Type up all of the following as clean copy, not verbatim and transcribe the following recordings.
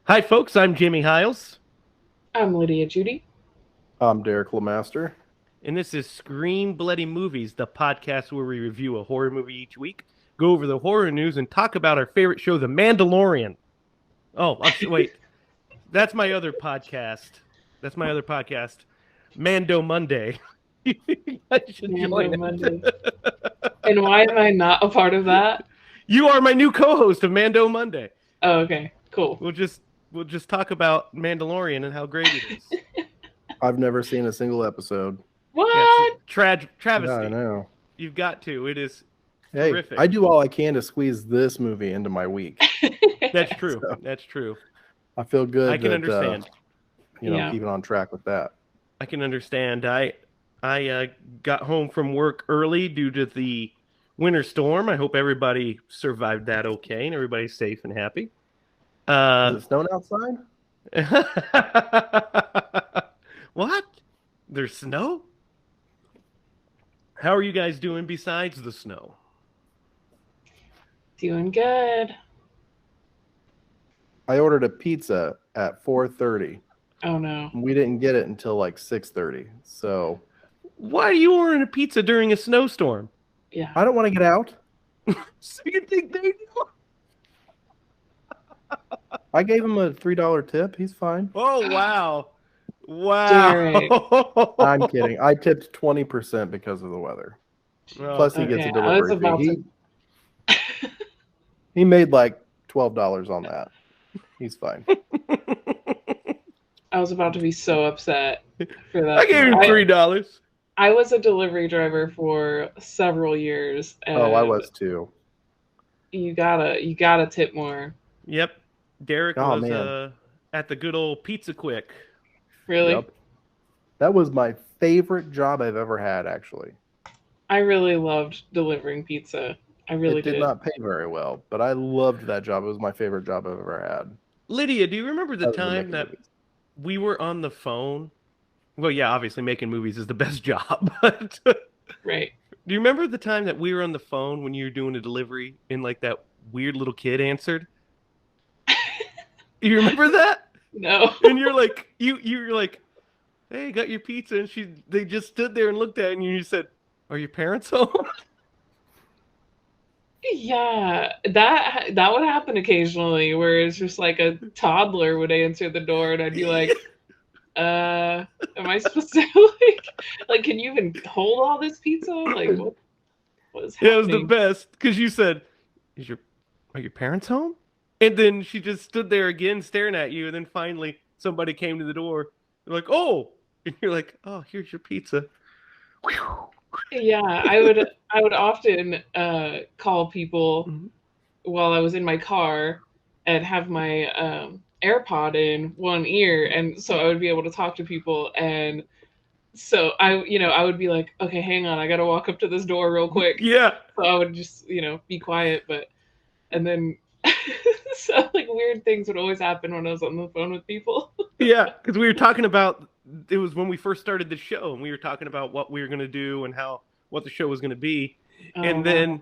Hi, folks. I'm Jimmy Hiles, I'm Lydia Judy. I'm Derek Lemaster. and this is Scream Bloody Movies, the podcast where we review a horror movie each week, go over the horror news, and talk about our favorite show, The Mandalorian. Oh, wait. That's my other podcast. That's my other podcast, Mando Monday. I should Mando join Monday. it. And why am I not a part of that? You are my new co-host of Mando Monday. Oh, okay, cool. We'll just talk about Mandalorian and how great it is. I've never seen a single episode. What? Travesty. Yeah, I know. You've got to. It is Hey, terrific. I do all I can to squeeze this movie into my week. That's true. So- That's true. I feel good. I can understand. Yeah. Keeping on track with that. I can understand. I got home from work early due to the winter storm. I hope everybody survived that okay and everybody's safe and happy. Is it snowing outside? What? There's snow? How are you guys doing besides the snow? Doing good. I ordered a pizza at 4:30. Oh no. We didn't get it until like 6:30. So Why are you ordering a pizza during a snowstorm? Yeah. I don't want to get out. So you think they do? I gave him a $3 tip. He's fine. Oh, wow. Wow. Derek. I'm kidding. I tipped 20% because of the weather. Well, Plus, he gets a Okay, I was delivery about fee. He made like $12 on that. He's fine. I was about to be so upset for that. I gave him $3. I was a delivery driver for several years. And Oh, I was too. You gotta tip more. Yep. Derek Oh, was man. at the good old Pizza Quick. Really? Yep. That was my favorite job I've ever had, actually. I really loved delivering pizza. I really It did did. not pay very well, but I loved that job. It was my favorite job I've ever had. Lydia, do you remember the Other than time making that movies. we were on the phone? Well, yeah, obviously making movies is the best job. But Right. do you remember the time that we were on the phone when you were doing a delivery and like that weird little kid answered? You remember that? No. And you're like, you're like, hey, got your pizza, and they just stood there and looked at it, and you said, "Are your parents home?" Yeah, that would happen occasionally where it's just like a toddler would answer the door and I'd be like, am I supposed to like can you even hold all this pizza? Like what is Yeah, it was the happening? best because you said, are your parents home?" And then she just stood there again staring at you, and then finally somebody came to the door. They're like, "Oh," and you're like, "Oh, here's your pizza." Whew. Yeah, I would often call people Mhm. while I was in my car and have my AirPod in one ear, and so I would be able to talk to people. And so I would be like, okay, hang on, I gotta walk up to this door real quick. Yeah, So I would just be quiet, and then so like weird things would always happen when I was on the phone with people. yeah, because we were talking about it was when we first started the show, and we were talking about what we were gonna do and what the show was gonna be, Oh, and wow.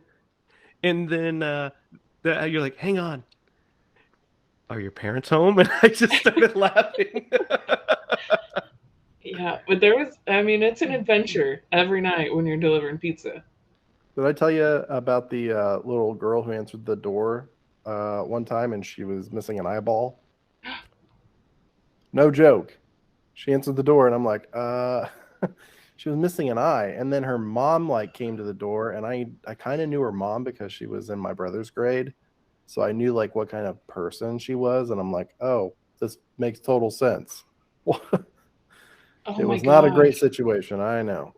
then you're like, "Hang on, are your parents home?" And I just started laughing. Yeah, but it's an adventure every night when you're delivering pizza. Did I tell you about the little girl who answered the door one time and she was missing an eyeball? No joke. She answered the door and I'm like, she was missing an eye. And then her mom like came to the door and I kind of knew her mom because she was in my brother's grade. So I knew like what kind of person she was. And I'm like, oh, this makes total sense. Oh It my was not a great gosh. situation. I know.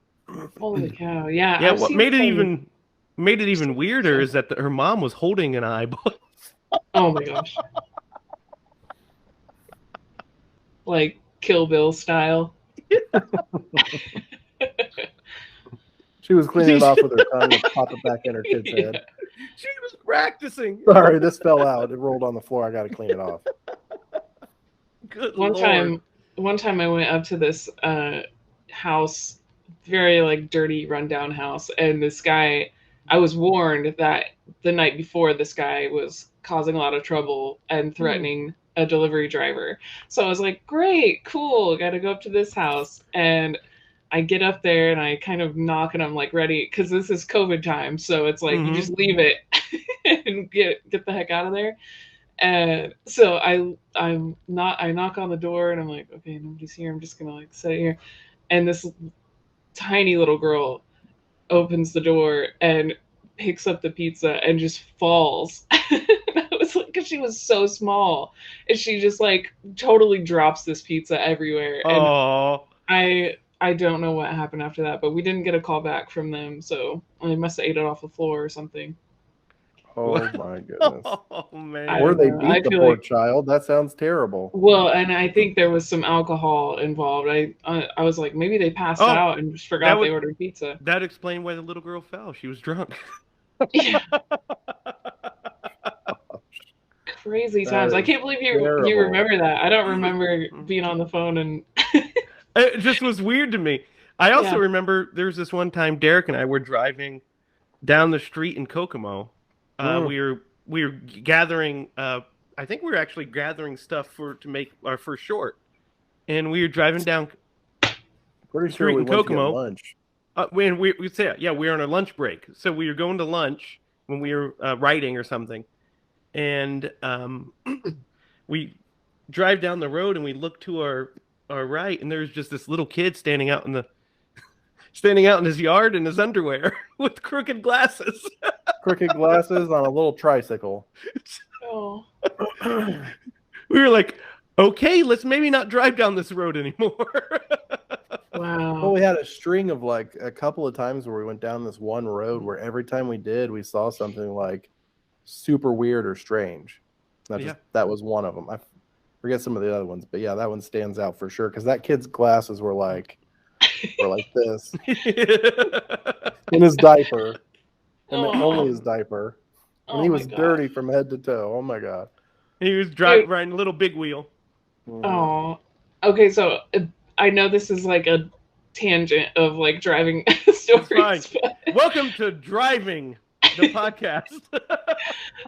Holy cow. Yeah, Yeah, I've what seen made it some. even weirder is that her mom was holding an eyeball. Oh my gosh. Like Kill Bill style. She was cleaning it off with her tongue and pop it back in her kid's Yeah. head. She was practicing. Sorry, this fell out. It rolled on the floor. I got to clean it off. Good One Lord. time I went up to this house, very like dirty rundown house, and this guy, I was warned that the night before, this guy was causing a lot of trouble and threatening a delivery driver. So I was like, great, cool, got to go up to this house. And I get up there and I kind of knock and I'm like ready, because this is COVID time. So it's like, you just leave it and get the heck out of there. And so I knock on the door and I'm like, okay, nobody's here. I'm just going to like sit here. And this tiny little girl opens the door and picks up the pizza and just falls. I was like, because she was so small, and she just like totally drops this pizza everywhere. Oh, And I don't know what happened after that, but we didn't get a call back from them, so they must have ate it off the floor or something. Oh my goodness. oh man. Or they don't know. I beat the feel poor like- child. That sounds terrible. Well, and I think there was some alcohol involved. I was like, maybe they passed out and just forgot they ordered pizza. That explained why the little girl fell. She was drunk. Yeah. Crazy times. I can't believe you terrible. remember that. I don't remember being on the phone and It just was weird to me. I also Yeah. remember there was this one time Derek and I were driving down the street in Kokomo. We were gathering. I think we were actually gathering stuff to make our first short, and we were driving down. Pretty sure Street we in went to get Kokomo. lunch. When we said, yeah, we were on our lunch break, so we were going to lunch when we were writing or something, and we drive down the road and we look to our right, and there's just this little kid standing out in his yard in his underwear with crooked glasses. Crooked glasses on a little tricycle. oh, We were like, okay, let's maybe not drive down this road anymore. wow. Well, we had a string of like a couple of times where we went down this one road where every time we did, we saw something like super weird or strange. That was one of them. I forget some of the other ones, but yeah, that one stands out for sure because that kid's glasses were like this in his diaper, and only his diaper, and he was dirty from head to toe. Oh my god! He was riding a little big wheel. Oh, okay. So I know this is like a tangent of like driving stories. But... Welcome to Driving, the podcast.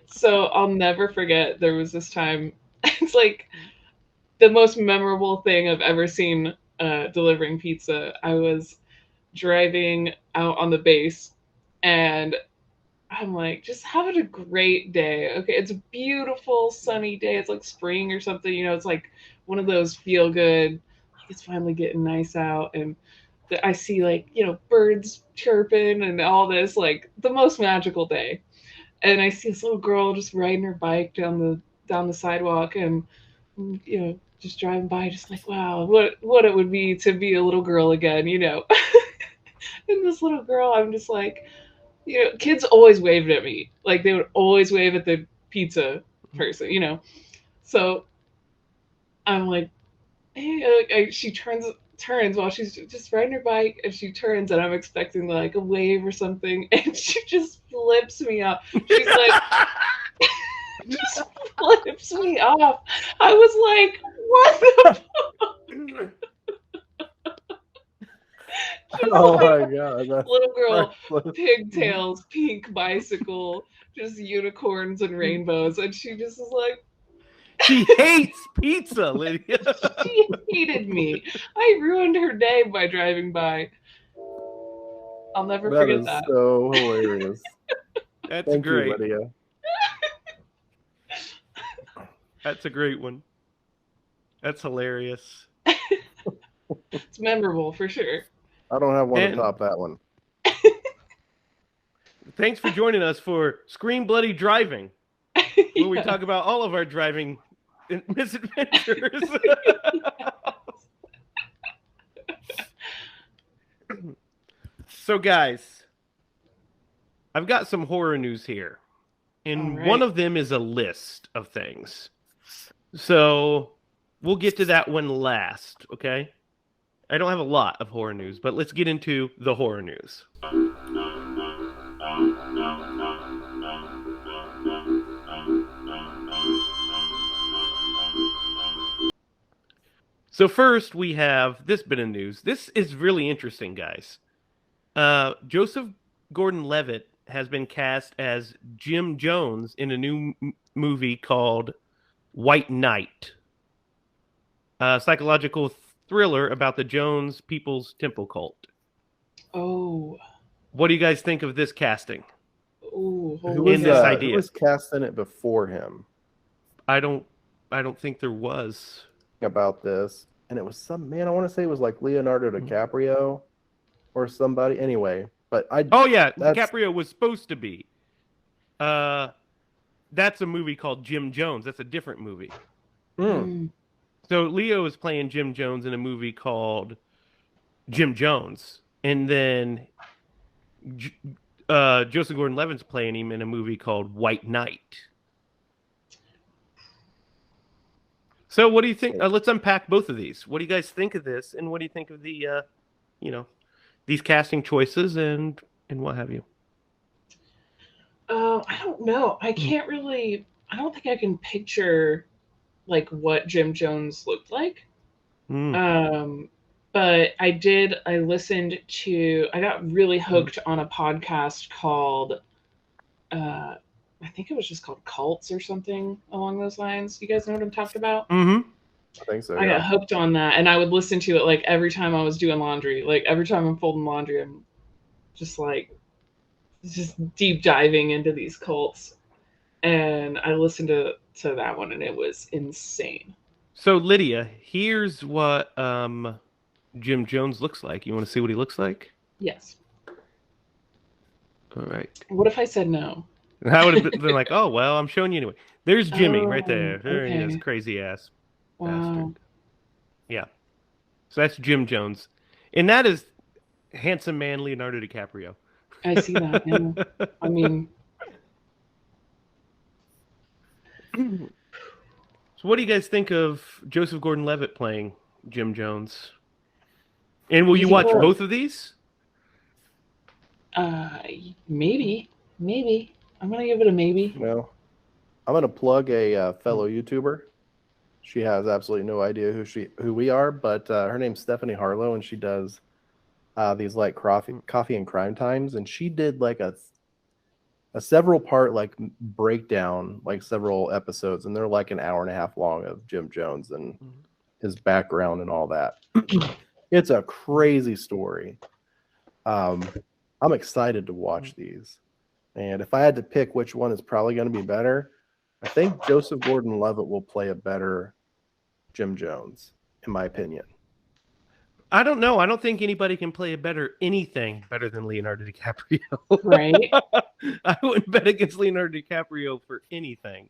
So I'll never forget. There was this time. It's like the most memorable thing I've ever seen delivering pizza. I was driving out on the base, and I'm like, just having a great day. Okay, it's a beautiful sunny day. It's like spring or something. You know, it's like one of those feel good. Like it's finally getting nice out, and I see like birds chirping and all this, like the most magical day. And I see this little girl just riding her bike down the sidewalk, and just driving by, just like, wow, what it would be to be a little girl again, And this little girl, I'm just like, kids always waved at me. Like they would always wave at the pizza person, So I'm like, hey, she turns while she's just riding her bike, and she turns, and I'm expecting like a wave or something, and she just flips me off. She's like, just flips me off. I was like, what the fuck? Oh my god! Little girl, pigtails, pink bicycle, just unicorns and rainbows, and she just is like, she hates pizza, Lydia. She hated me. I ruined her day by driving by. I'll never forget that. That is so hilarious. That's Thank great. you, Lydia. That's a great one. That's hilarious. It's memorable for sure. I don't have one to top that one. Thanks for joining us for Scream Bloody Driving, where we talk about all of our driving misadventures. So, guys, I've got some horror news here, and one of them is a list of things. So we'll get to that one last, okay? I don't have a lot of horror news, but let's get into the horror news. So first, we have this bit of news. This is really interesting, guys. Joseph Gordon-Levitt has been cast as Jim Jones in a new movie called White Knight, a psychological thriller about the Jones People's Temple cult. Oh. What do you guys think of this casting? Ooh, Who was, in this who idea? was cast in it before him I don't think there was. about this? And it was some man, I want to say it was like Leonardo DiCaprio or somebody. Anyway, but Oh yeah, that's- DiCaprio was supposed to be. That's a movie called Jim Jones. That's a different movie. Mm. So Leo is playing Jim Jones in a movie called Jim Jones, and then Joseph Gordon-Levitt's playing him in a movie called White Knight. So what do you think? Let's unpack both of these. What do you guys think of this, and what do you think of the, these casting choices and what have you? I don't know. I can't really. I don't think I can picture like what Jim Jones looked like. But I listened to. I got really hooked on a podcast called. I think it was just called Cults or something along those lines. You guys know what I'm talking about? Mm-hmm. I think so. I got hooked on that, and I would listen to it like every time I was doing laundry. Like every time I'm folding laundry, I'm just deep diving into these cults. And I listened to that one, and it was insane. So Lydia, here's what Jim Jones looks like. You want to see what he looks like? Yes. All right. What if I said no? I would have been like, oh well, I'm showing you anyway. There's Jimmy right there. There he is, okay. crazy ass Wow. bastard. Yeah. So that's Jim Jones, and that is handsome man Leonardo DiCaprio. I see that. Yeah. I mean, so what do you guys think of Joseph Gordon-Levitt playing Jim Jones? And will you watch both of these? maybe. I'm gonna give it a maybe. Well, I'm gonna plug a fellow YouTuber. She has absolutely no idea who we are, but her name's Stephanie Harlow, and she does these like coffee and crime times, and she did like a several part like breakdown, like several episodes, and they're like an hour and a half long of Jim Jones and his background and all that. It's a crazy story. I'm excited to watch these. And if I had to pick which one is probably going to be better, I think Joseph Gordon-Levitt will play a better Jim Jones, in my opinion. I don't know. I don't think anybody can play anything better than Leonardo DiCaprio. Right. I wouldn't bet against Leonardo DiCaprio for anything.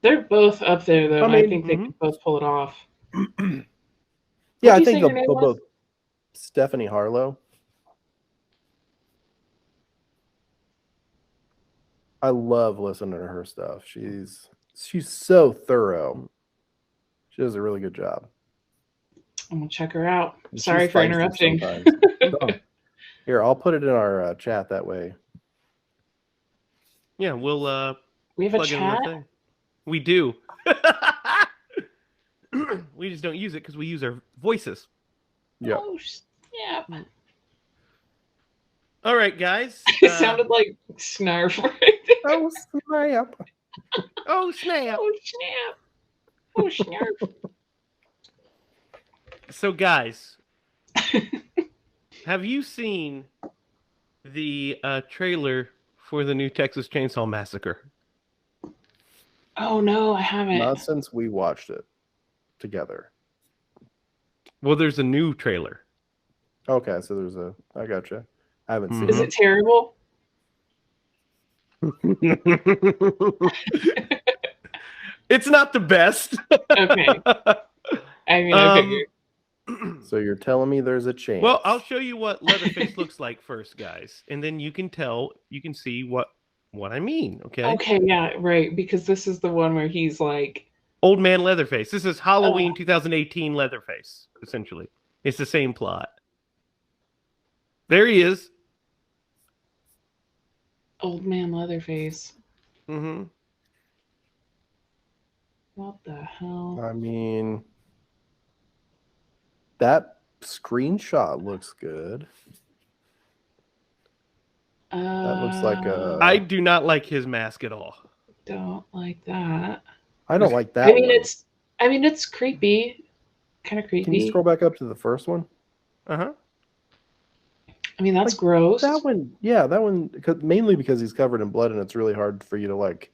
They're both up there, though. I think they can both pull it off. Yeah, I think they'll both. Stephanie Harlow. I love listening to her stuff. She's so thorough. She does a really good job. I'm gonna check her out. Sorry for interrupting. Here, I'll put it in our chat that way. Yeah, we'll we have a chat. We do. We just don't use it because we use our voices. Yeah. Oh snap! All right, guys. It sounded like snarf right there. Oh snap! Oh snap! Oh snap! Oh snarf! So, guys, have you seen the trailer for the new Texas Chainsaw Massacre? Oh no, I haven't. Not since we watched it together. Well, there's a new trailer. Okay, so I gotcha. I haven't seen Is it terrible? It's not the best. Okay. I mean, I figured. So you're telling me there's a chance? Well, I'll show you what Leatherface looks like first, guys, and then you can see what I mean. Okay. Okay, yeah, right. Because this is the one where he's like Old Man Leatherface. This is Halloween 2018 Leatherface. Essentially, it's the same plot. There he is. Old Man Leatherface. Mm-hmm. What the hell? I mean, that screenshot looks good. That looks like a. I do not like his mask at all. Don't like that. I don't like that I mean, one. it's creepy, kind of creepy. Can you scroll back up to the first one? Uh-huh. I mean, that's Like, gross. That one, yeah, that one, mainly because he's covered in blood and it's really hard for you to like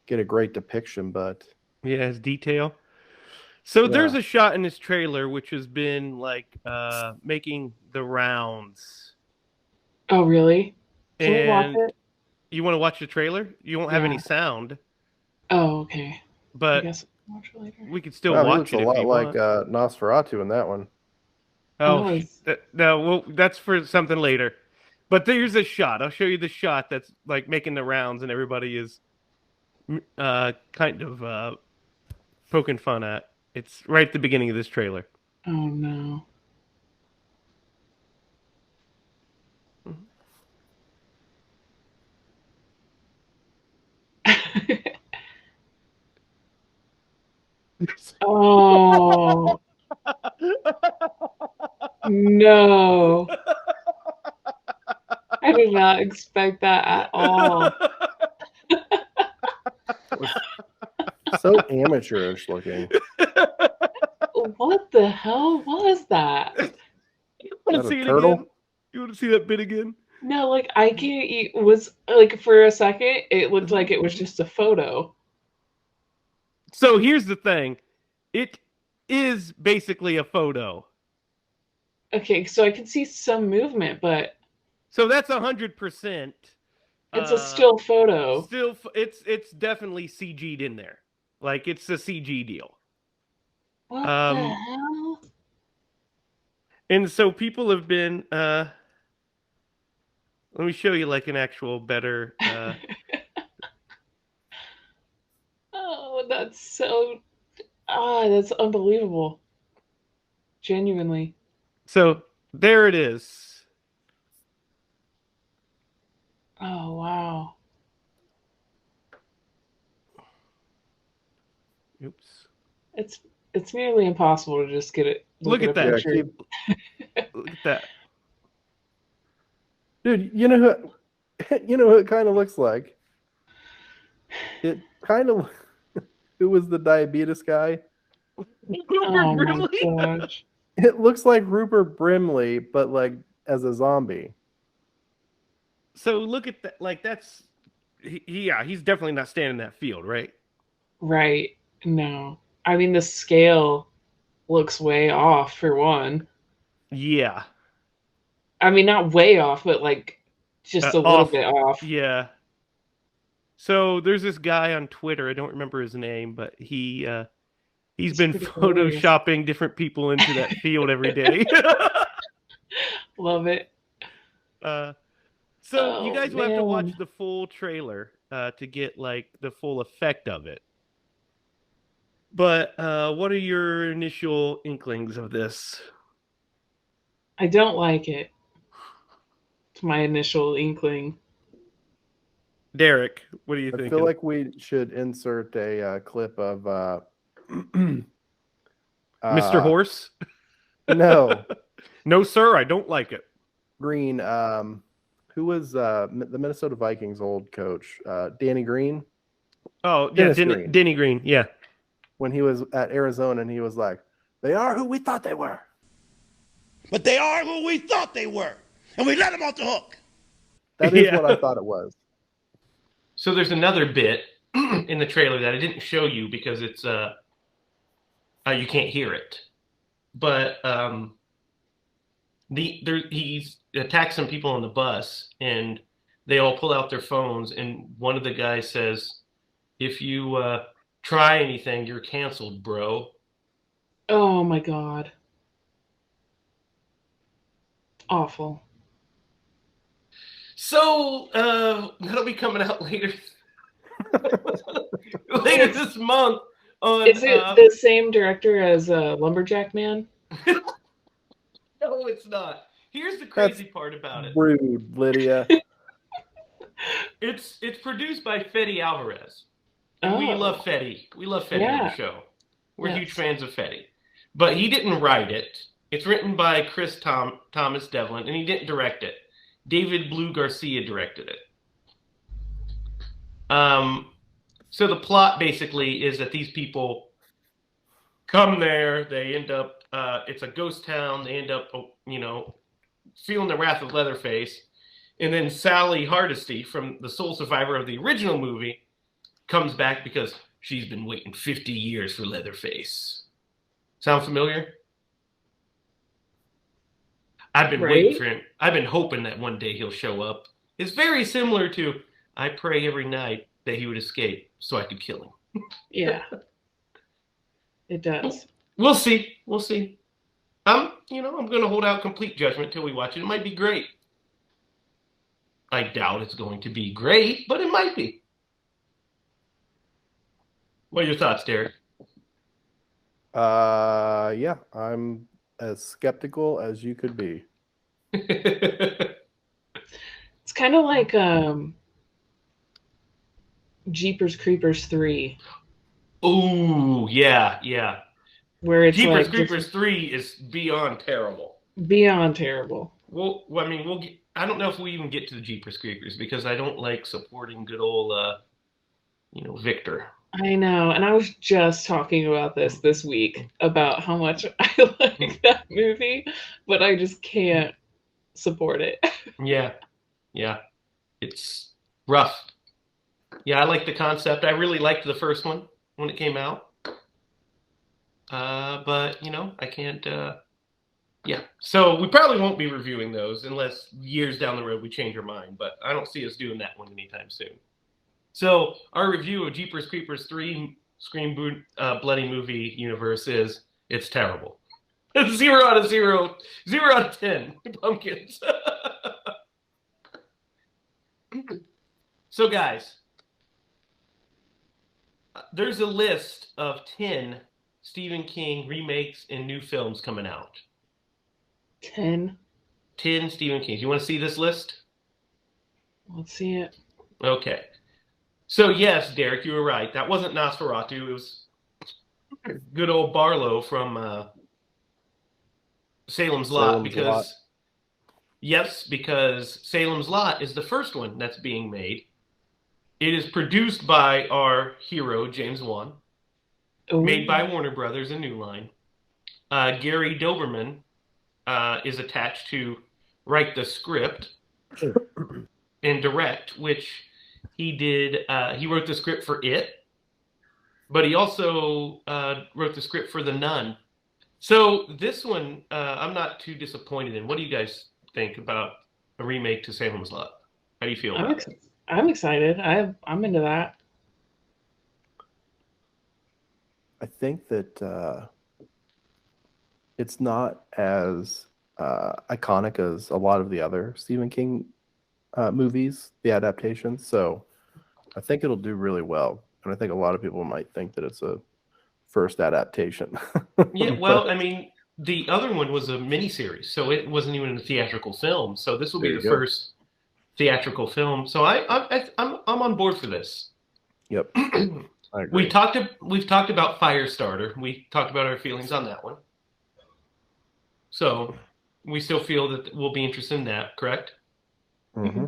get a great depiction. But Yeah, his detail. So there's Yeah. a shot in this trailer which has been like making the rounds. Oh, really? Can we watch And it? you want to watch the trailer? You won't have any Yeah. sound, Oh, okay. I but guess I'll watch it later. we could still wow, he watch looks it a if lot you like want. Nosferatu in that one. Oh, Oh, it's- no, well, that's for something later. But there's a shot. I'll show you the shot that's like making the rounds, and everybody is kind of poking fun at. It's right at the beginning of this trailer. Oh no. Oh no. I did not expect that at all. So amateurish looking. What the hell was that? You want Is to that a see it turtle? again? You want to see that bit again? No, like I can't eat was like for a second it looked like it was just a photo. So here's the thing. It is basically a photo. Okay, so I can see some movement, but So that's 100%. it's a still photo. Still, it's definitely CG'd in there. Like it's a CG deal. What the Um, hell? And so people have been. Let me show you like an actual better. Oh, that's so that's unbelievable. Genuinely. So there it is. Oh wow. Oops. It's nearly impossible to just get it. Look at a that. Yeah, picture. Look at that. Dude, you know who it kind of looks like? It kind of it was the diabetes guy. Oh my gosh. It looks like Rupert Brimley, but like as a zombie. So look at that. Like that's. Yeah, he's definitely not standing in that field, right? Right. No. I mean the scale looks way off for one. Yeah. I mean not way off, but like just a little Off. bit off. Yeah. So there's this guy on Twitter. I don't remember his name, but he's been pretty hilarious. photoshopping different people into that field every day. Love it. So you guys will have to watch man. the full trailer to get like the full effect of it. But what are your initial inklings of this? I don't like it. It's my initial inkling. Derek, what are you I thinking? feel like we should insert a clip of Mr. Horse? No, No, sir, I don't like it. Green. Who was the Minnesota Vikings old coach? Danny Green. Oh, yeah, Dennis Green. Denny Green, yeah. When he was at Arizona, and he was like, "They are who we thought they were." But they are who we thought they were. And we let them off the hook. That is Yeah. what I thought it was. So there's another bit in the trailer that I didn't show you because it's you can't hear it. But he's attacked some people on the bus, and they all pull out their phones, and one of the guys says, "If you try anything, you're canceled, bro." Oh my god. Awful. So that'll be coming out later later this month on Is it the same director as Lumberjack Man? No, it's not. Here's the crazy part about it. Rude, Lydia. It's produced by Fede Alvarez. And we Oh. love Fede. We love Fede on the Yeah. show. We're Yes. huge fans of Fede. But he didn't write it. It's written by Thomas Devlin, and he didn't direct it. David Blue Garcia directed it. So the plot basically is that these people come there. They end up, it's a ghost town. They end up, feeling the wrath of Leatherface. And then Sally Hardesty, from the sole survivor of the original movie, comes back because she's been waiting 50 years for Leatherface. Sound familiar? I've been waiting for him. I've been hoping that one day he'll show up. It's very similar to I pray every night that he would escape so I could kill him. Yeah. It does. We'll see. We'll see. I'm going to hold out complete judgment till we watch it. It might be great. I doubt it's going to be great, but it might be. What are your thoughts, Derek? Yeah, I'm as skeptical as you could be. It's kind of like Jeepers Creepers 3. Ooh, yeah. Where it's Jeepers like Creepers 3 is beyond terrible. Beyond terrible. Well, I mean, we'll get, I don't know if we even get to the Jeepers Creepers because I don't like supporting good old, Victor. I know, and I was just talking about this week about how much I like that movie, but I just can't support it. Yeah, it's rough. Yeah, I like the concept. I really liked the first one when it came out. But, I can't, yeah. So we probably won't be reviewing those unless years down the road we change our mind, but I don't see us doing that one anytime soon. So our review of Jeepers Creepers 3 Scream Bloody Movie Universe is, it's terrible. 0 out of 0, 0 out of 10 pumpkins. So guys, there's a list of 10 Stephen King remakes and new films coming out. 10 Stephen King. You want to see this list? Let's see it. Okay. So yes, Derek, you were right. That wasn't Nosferatu. It was good old Barlow from Salem's Lot. Because Salem's Lot is the first one that's being made. It is produced by our hero, James Wan. Ooh. Made by Warner Brothers and New Line. Gary Doberman is attached to write the script and direct, which he did. He wrote the script for It, but he also wrote the script for The Nun. So this one, I'm not too disappointed in. What do you guys think about a remake to Salem's Lot? How do you feel about it? I'm excited. I'm into that. I think that it's not as iconic as a lot of the other Stephen King movies, the adaptations. So I think it'll do really well. And I think a lot of people might think that it's a first adaptation. Yeah, well, I mean, the other one was a miniseries, so it wasn't even a theatrical film. So this will be the first theatrical film. So I'm on board for this. Yep. I agree. We've talked about Firestarter. We talked about our feelings on that one. So we still feel that we'll be interested in that, correct? Mm-hmm.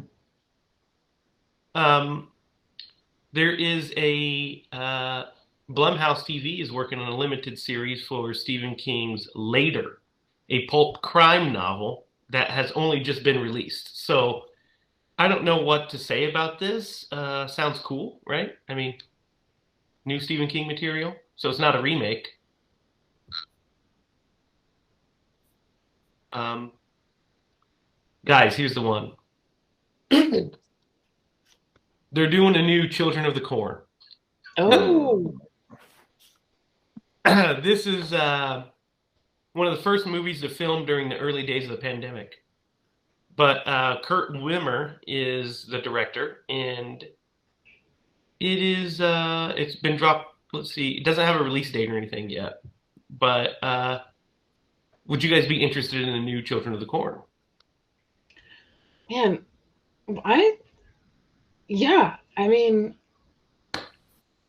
There is a Blumhouse TV is working on a limited series for Stephen King's Later, a pulp crime novel that has only just been released. So I don't know what to say about this. Sounds cool, right? I mean, new Stephen King material. So it's not a remake. Guys, here's the one. They're doing a new Children of the Corn. Oh. This is one of the first movies to film during the early days of the pandemic. But Kurt Wimmer is the director, and it is it's been dropped. Let's see, it doesn't have a release date or anything yet. But would you guys be interested in a new Children of the Corn? Man, I mean,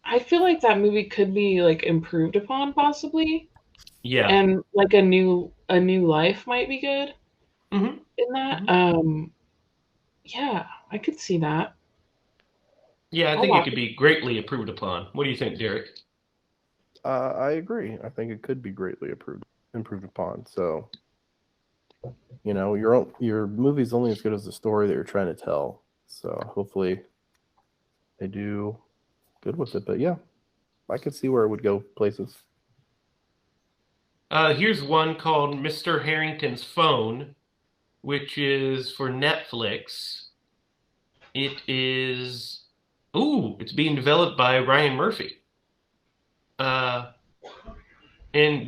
I feel like that movie could be like improved upon possibly. Yeah. And like a new life might be good Mm-hmm. in that. Yeah, I could see that. Yeah, I I'll think it watch could be greatly improved upon. What do you think, Derek? I agree. I think it could be greatly improved upon. So, your movie's only as good as the story that you're trying to tell. So hopefully they do good with it. But yeah, I could see where it would go places. Here's one called Mr. Harrington's Phone, which is for Netflix. It is, it's being developed by Ryan Murphy. And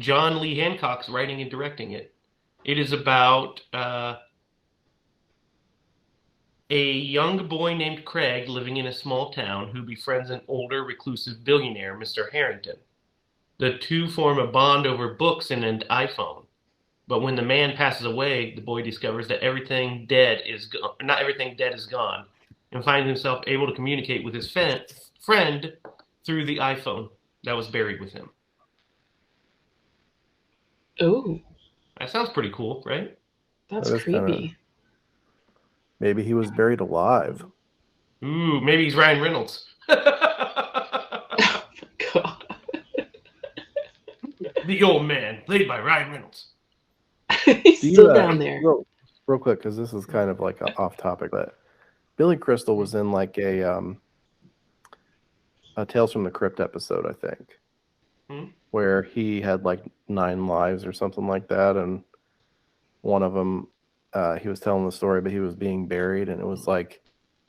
John Lee Hancock's writing and directing it. It is about a young boy named Craig living in a small town who befriends an older reclusive billionaire, Mr. Harrington. The two form a bond over books and an iPhone. But when the man passes away, the boy discovers that everything dead is not everything dead is gone, and finds himself able to communicate with his friend through the iPhone that was buried with him. Oh, That sounds pretty cool, right? that's That is creepy. Maybe he was buried alive. Ooh, maybe he's Ryan Reynolds. Oh my god. The old man, played by Ryan Reynolds. He's still down there. Real quick, because this is kind of like off topic, but Billy Crystal was in like a Tales from the Crypt episode, I think, where he had like 9 lives or something like that, and one of them, he was telling the story, but he was being buried, and it was like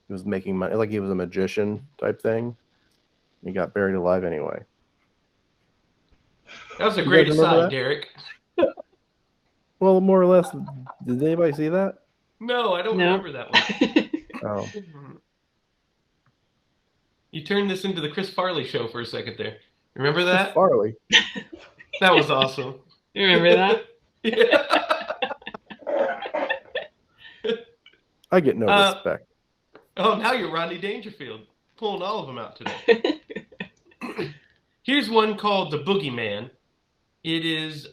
he was making money, like he was a magician type thing. He got buried alive anyway. That was a great remember aside, that? Derek. Well, more or less. Did anybody see that? No, I don't remember that one. Oh, You turned this into the Chris Farley show for a second there. Remember that? Chris Farley. That was awesome. You remember that? Yeah. I get no respect. Oh, now you're Rodney Dangerfield, pulling all of them out today. Here's one called The Boogeyman. It is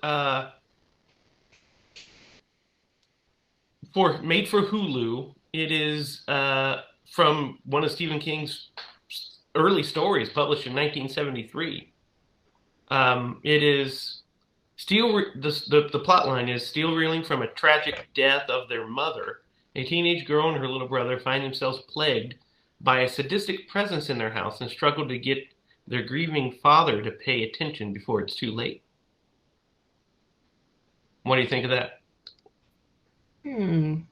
made for Hulu. It is from one of Stephen King's early stories, published in 1973. It is the plot line is still reeling from a tragic death of their mother. A teenage girl and her little brother find themselves plagued by a sadistic presence in their house and struggle to get their grieving father to pay attention before it's too late. What do you think of that? Give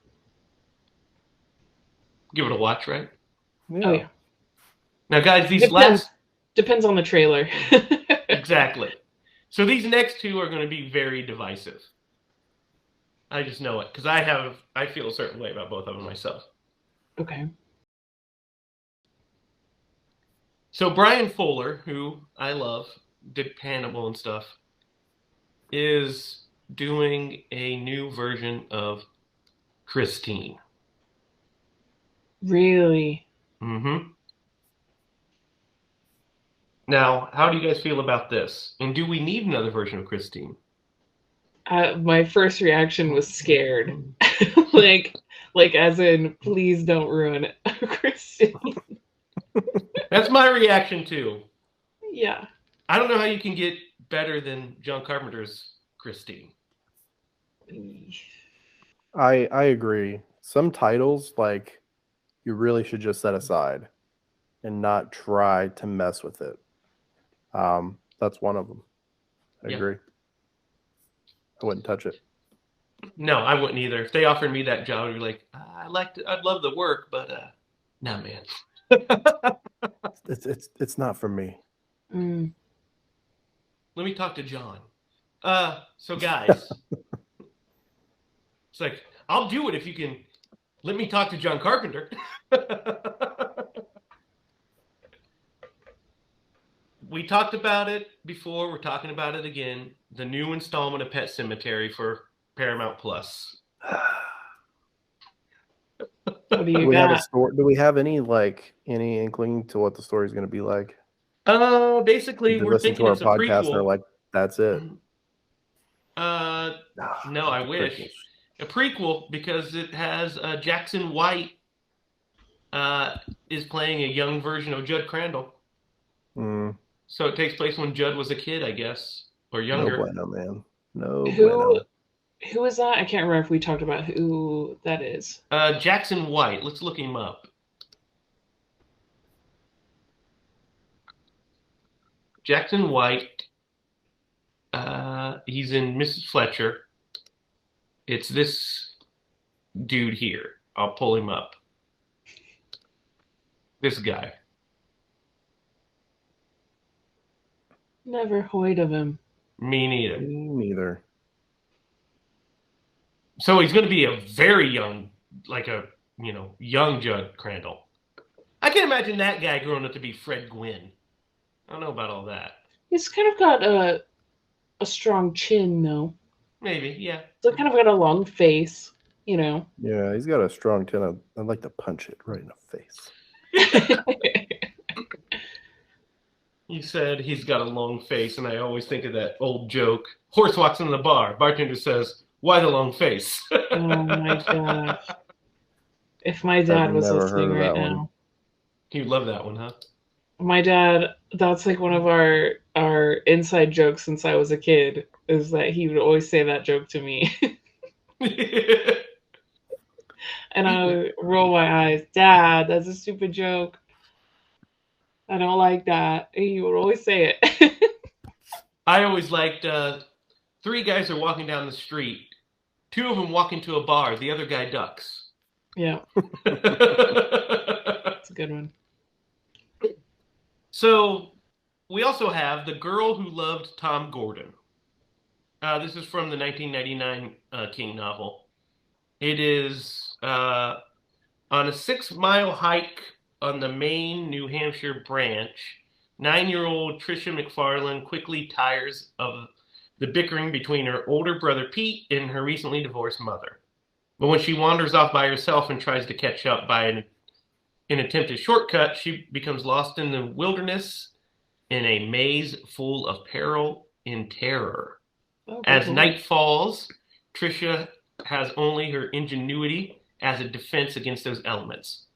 it a watch, right? Yeah. Oh yeah. Now, guys, these Depends on the trailer. Exactly. So these next two are going to be very divisive. I just know it because I feel a certain way about both of them myself. Okay. So Brian Fuller, who I love, did Hannibal and stuff, is doing a new version of Christine. Really? Mm-hmm. Now, how do you guys feel about this? And do we need another version of Christine? My first reaction was scared. like as in, please don't ruin it. Christine. That's my reaction too. Yeah. I don't know how you can get better than John Carpenter's Christine. I agree. Some titles, like, you really should just set aside and not try to mess with it. That's one of them. I agree. I wouldn't touch it. No, I wouldn't either. If they offered me that job, I'd be like, I'd love the work, but no, man. It's not for me. Mm. Let me talk to John. So guys, it's like, I'll do it if you can let me talk to John Carpenter. We talked about it before. We're talking about it again. The new installment of Pet Sematary for Paramount Plus. What do you got? Do we have any inkling to what the story is going to be like? Basically, we're thinking it's a prequel. They're like, that's it. No, I wish. A prequel because it has Jackson White is playing a young version of Judd Crandall. Mm, So it takes place when Judd was a kid, I guess, or no younger. bueno, man. No bueno. Who is that? I can't remember if we talked about who that is. Jackson White. Let's look him up. Jackson White. He's in Mrs. Fletcher. It's this dude here. I'll pull him up. This guy. Never heard of him. Me neither. Me neither. So he's going to be a very young, young Judd Crandall. I can imagine that guy growing up to be Fred Gwynn. I don't know about all that. He's kind of got a strong chin, though. Maybe, yeah. So kind of got a long face, you know. Yeah, he's got a strong chin. I'd like to punch it right in the face. You said he's got a long face, and I always think of that old joke. Horse walks into the bar. Bartender says, "Why the long face?" Oh my gosh. If my dad was never listening heard of right that one. now. You love that one, huh? My dad, that's like one of our inside jokes since I was a kid, is that he would always say that joke to me. And I would roll my eyes. Dad, that's a stupid joke. I don't like that. And he would always say it. I always liked 3 guys are walking down the street. 2 of them walk into a bar. The other guy ducks. Yeah, that's a good one. So we also have The Girl Who Loved Tom Gordon. This is from the 1999 King novel. It is on a 6-mile hike on the Maine, New Hampshire branch. 9-year-old Tricia McFarlane quickly tires of the bickering between her older brother Pete and her recently divorced mother. But when she wanders off by herself and tries to catch up by an attempted shortcut, she becomes lost in the wilderness in a maze full of peril and terror. Oh, As cool. night falls, Tricia has only her ingenuity as a defense against those elements.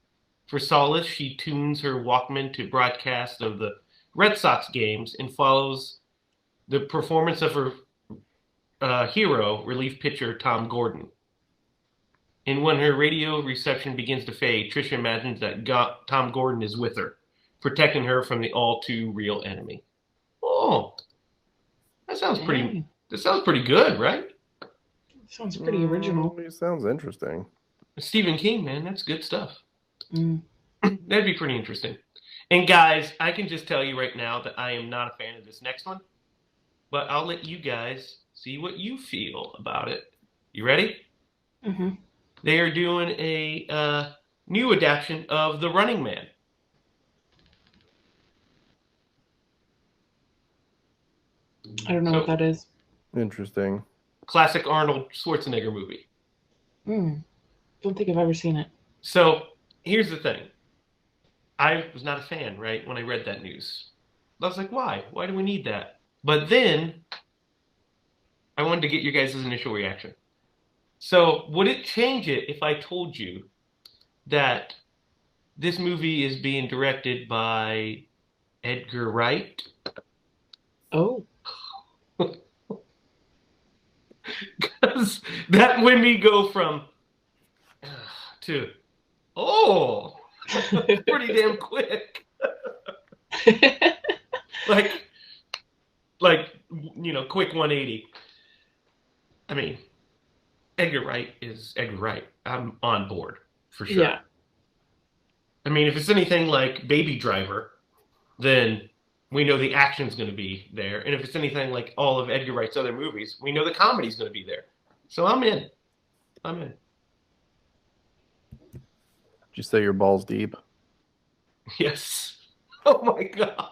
For solace, she tunes her Walkman to broadcasts of the Red Sox games and follows the performance of her hero, relief pitcher Tom Gordon. And when her radio reception begins to fade, Tricia imagines that Tom Gordon is with her, protecting her from the all-too-real enemy. Oh, that sounds pretty. That sounds pretty good, right? Sounds pretty original. It sounds interesting. Stephen King, man, that's good stuff. Mm. That'd be pretty interesting. And guys, I can just tell you right now that I am not a fan of this next one, but I'll let you guys see what you feel about it. You ready? Mm-hmm. They are doing a new adaptation of The Running Man. I don't know what that is. Interesting. Classic Arnold Schwarzenegger movie. Don't think I've ever seen it. So here's the thing. I was not a fan, right, when I read that news. I was like, why? Why do we need that? But then I wanted to get your guys' initial reaction. So would it change it if I told you that this movie is being directed by Edgar Wright? Oh. Because that made me go from to, oh, pretty damn quick. like, quick 180. I mean, Edgar Wright is Edgar Wright. I'm on board for sure. Yeah. I mean, if it's anything like Baby Driver, then we know the action's going to be there. And if it's anything like all of Edgar Wright's other movies, we know the comedy's going to be there. So I'm in. Did you say your balls deep? Yes. Oh my God.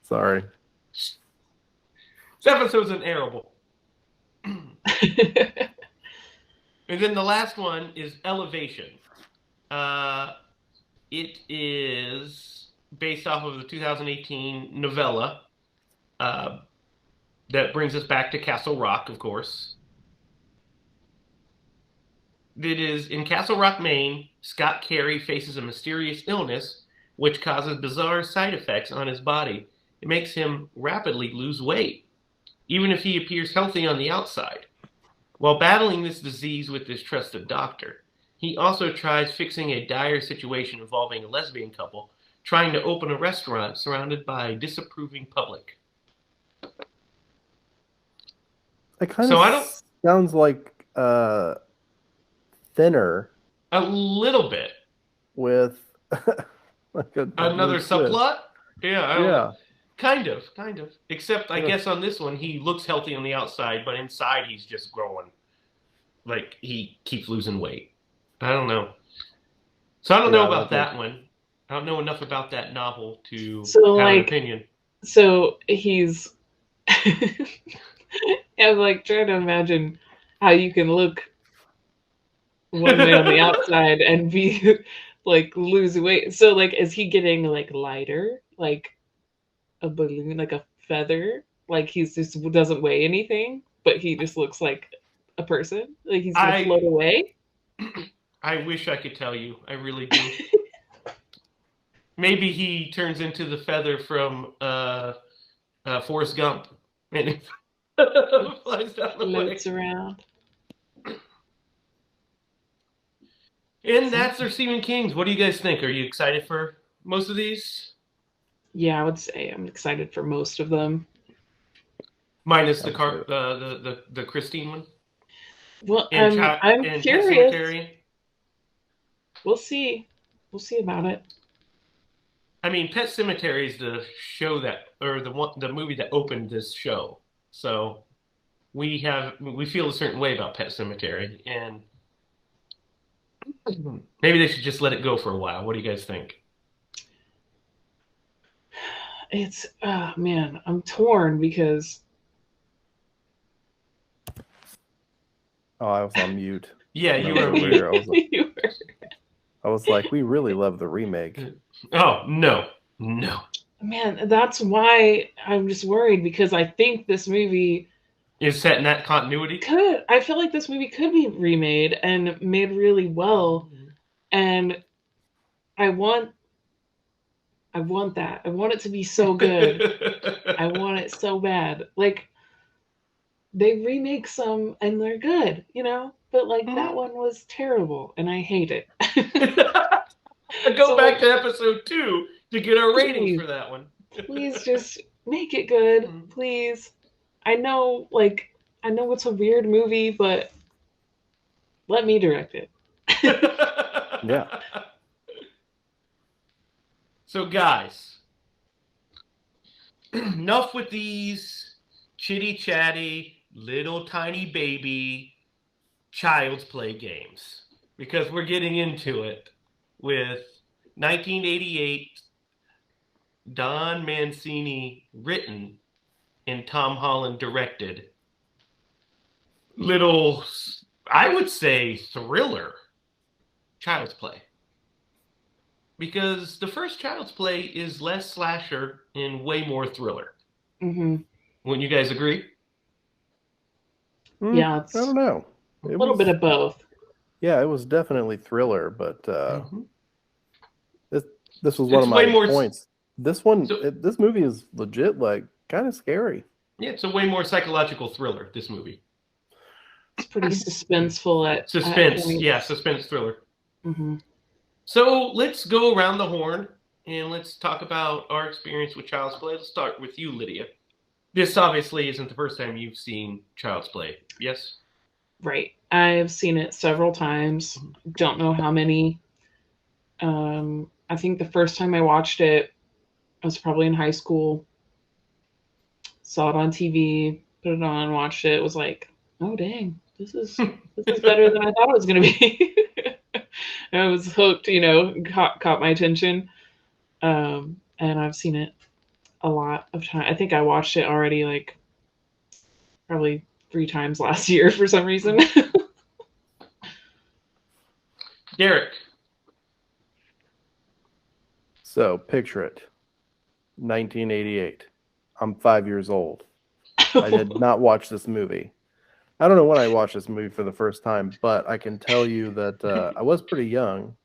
Sorry. This episode's unairable. And then the last one is Elevation. It is based off of the 2018 novella that brings us back to Castle Rock, of course. It is in Castle Rock, Maine. Scott Carey faces a mysterious illness which causes bizarre side effects on his body. It makes him rapidly lose weight, even if he appears healthy on the outside. While battling this disease with his trusted doctor, he also tries fixing a dire situation involving a lesbian couple trying to open a restaurant surrounded by a disapproving public. It kind So I of don't- sounds like Thinner A little bit. with like Another twist. subplot? Yeah. I don't Yeah. know. Kind of. Except I Yeah. guess on this one, he looks healthy on the outside, but inside he's just growing. Like, he keeps losing weight. I don't know. So I don't know about that one. I don't know enough about that novel to have an opinion. So he's... I'm like trying to imagine how you can look one way on the outside and be like lose weight. So like, is he getting like lighter, like a balloon, like a feather? Like he's just doesn't weigh anything, but he just looks like a person. Like he's gonna float away. I wish I could tell you. I really do. Maybe he turns into the feather from Forrest Gump and it flies down the way. Floats around. And that's our Stephen King's. What do you guys think? Are you excited for most of these? Yeah, I would say I'm excited for most of them. Minus the Christine one. Well, And I'm and curious. Pet Sematary. We'll see. We'll see about it. I mean, Pet Sematary is the show the movie that opened this show. So we feel a certain way about Pet Sematary, and maybe they should just let it go for a while. What do you guys think? It's man, I'm torn because I was on mute. Yeah, you No, were weird. I was like, we really love the remake. Oh, no. Man, that's why I'm just worried, because I think this movie is set in that continuity. I feel like this movie could be remade and made really well, and I want that. I want it to be so good. I want it so bad. Like, they remake some and they're good, but like that one was terrible and I hate it. Go back to episode 2 to get our ratings for that one. Please just make it good, please. I know it's a weird movie, but let me direct it. Yeah. So guys, enough with these chitty chatty little tiny baby child's play games, because we're getting into it with 1988 Don Mancini written and Tom Holland directed little, I would say, thriller child's play. Because the first Child's Play is less slasher and way more thriller. Mm-hmm. Wouldn't you guys agree? Yeah, I don't know. A little bit of both. Yeah, it was definitely thriller, but this was one of my points. This movie is legit, like, kind of scary. Yeah, it's a way more psychological thriller, this movie. It's pretty suspenseful suspense thriller. Mm-hmm. So let's go around the horn and let's talk about our experience with Child's Play. Let's start with you, Lydia. This obviously isn't the first time you've seen Child's Play, yes? Right. I've seen it several times. Don't know how many. I think the first time I watched it, I was probably in high school. Saw it on TV, put it on, watched it. It was like, oh dang, this is better than I thought it was going to be. I was hooked, caught my attention. And I've seen it a lot of time. I think I watched it already like probably 3 times last year for some reason. Derek. So picture it. 1988. I'm 5 years old. I did not watch this movie. I don't know when I watched this movie for the first time, but I can tell you that I was pretty young,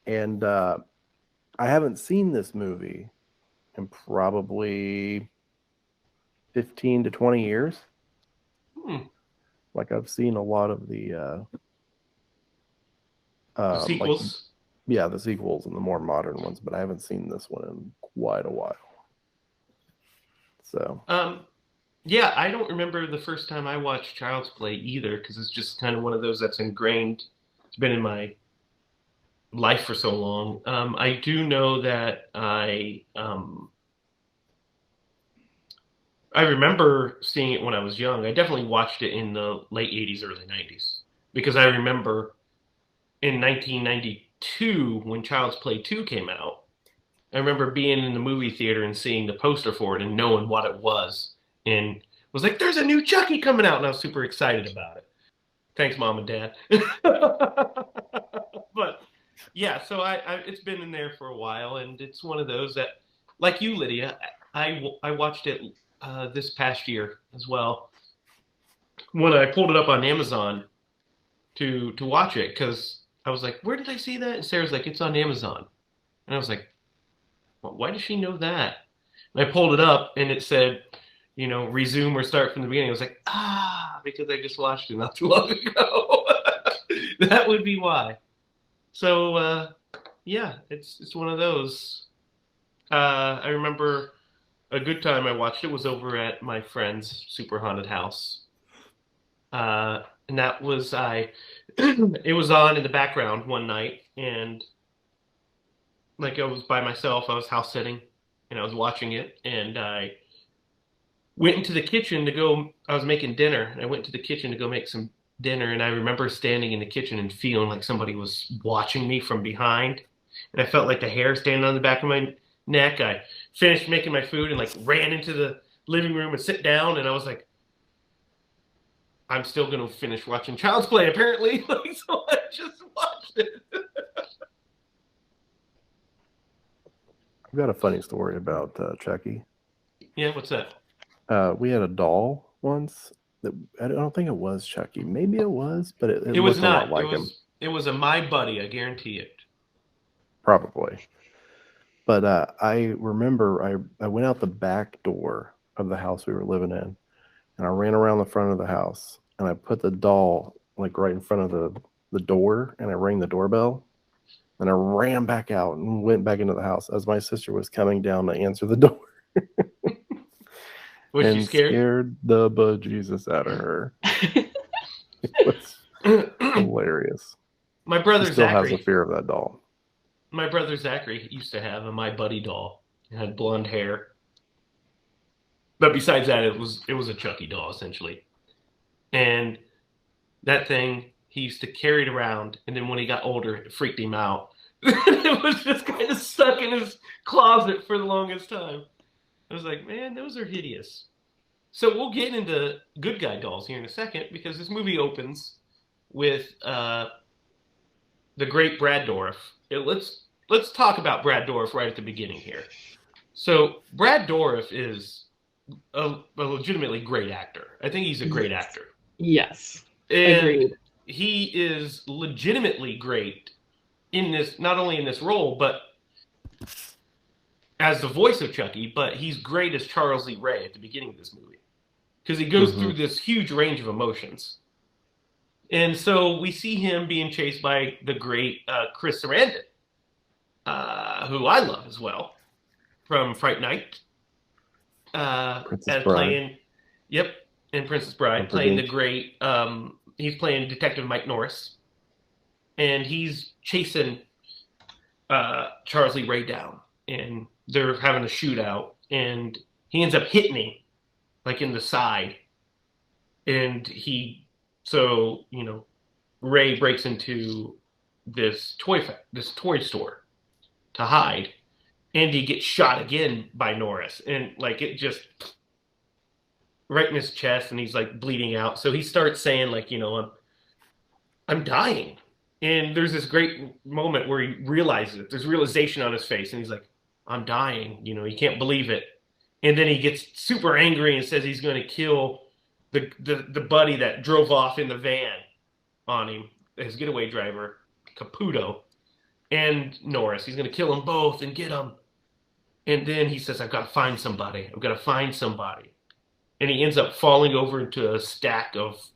and I haven't seen this movie in probably 15 to 20 years. Like I've seen a lot of the sequels. The sequels and the more modern ones, but I haven't seen this one in quite a while. So, yeah, I don't remember the first time I watched Child's Play either, because it's just kind of one of those that's ingrained. It's been in my life for so long. I do know that I remember seeing it when I was young. I definitely watched it in the late 80s, early 90s, because I remember in 1992 when Child's Play 2 came out, I remember being in the movie theater and seeing the poster for it and knowing what it was, and was like, there's a new Chucky coming out, and I was super excited about it. Thanks, Mom and Dad. But yeah, so I it's been in there for a while, and it's one of those that, like you, Lydia, I watched it this past year as well when I pulled it up on Amazon to watch it, because I was like, where did I see that? And Sarah's like, it's on Amazon. And I was like, well, why does she know that? And I pulled it up, and it said, you know, resume or start from the beginning. I was like, because I just watched it not too long ago. That would be why. So, yeah, it's one of those. I remember a good time I watched it was over at my friend's super haunted house. And that was, it was on in the background one night, and like I was by myself, I was house sitting, and I was watching it, and I went into the kitchen I was making dinner, and I went to the kitchen to go make some dinner, and I remember standing in the kitchen and feeling like somebody was watching me from behind, and I felt like the hair standing on the back of my neck. I finished making my food and like ran into the living room and sit down, and I was like, I'm still going to finish watching Child's Play, apparently. Like, so I just watched it. I've got a funny story about Chucky. Yeah, what's that? We had a doll once that I don't think it was Chucky. Maybe it was, but it was looked not a lot like him. It was a My Buddy, I guarantee it. Probably. But I remember I went out the back door of the house we were living in, and I ran around the front of the house, and I put the doll like right in front of the door, and I rang the doorbell, and I ran back out and went back into the house as my sister was coming down to answer the door. Was and she scared? Scared the bejesus out of her. It was hilarious. My brother He still Zachary has a fear of that doll. My brother Zachary used to have a My Buddy doll. It had blonde hair. But besides that, it was a Chucky doll, essentially. And that thing, he used to carry it around, and then when he got older, it freaked him out. It was just kind of stuck in his closet for the longest time. I was like, man, those are hideous. So we'll get into good guy dolls here in a second, because this movie opens with the great Brad Dourif. Let's talk about Brad Dourif right at the beginning here. So Brad Dourif is a legitimately great actor. I think he's a great actor. Yes. And agreed. He is legitimately great in this, not only in this role, but as the voice of Chucky, but he's great as Charles Lee Ray at the beginning of this movie, because he goes through this huge range of emotions. And so we see him being chased by the great Chris Sarandon, who I love as well, from Fright Night. Princess Bride. And Princess Bride, playing the great, he's playing Detective Mike Norris. And he's chasing Charles Lee Ray down, and they're having a shootout, and he ends up hitting him, like in the side. And Ray breaks into this toy store to hide, and he gets shot again by Norris, and like it just right in his chest, and he's like bleeding out. So he starts saying like, I'm dying. And there's this great moment where he realizes it. There's realization on his face, and he's like, I'm dying. He can't believe it. And then he gets super angry and says he's going to kill the buddy that drove off in the van on him, his getaway driver, Caputo, and Norris. He's going to kill them both and get them. And then he says, I've got to find somebody. I've got to find somebody. And he ends up falling over into a giant stack of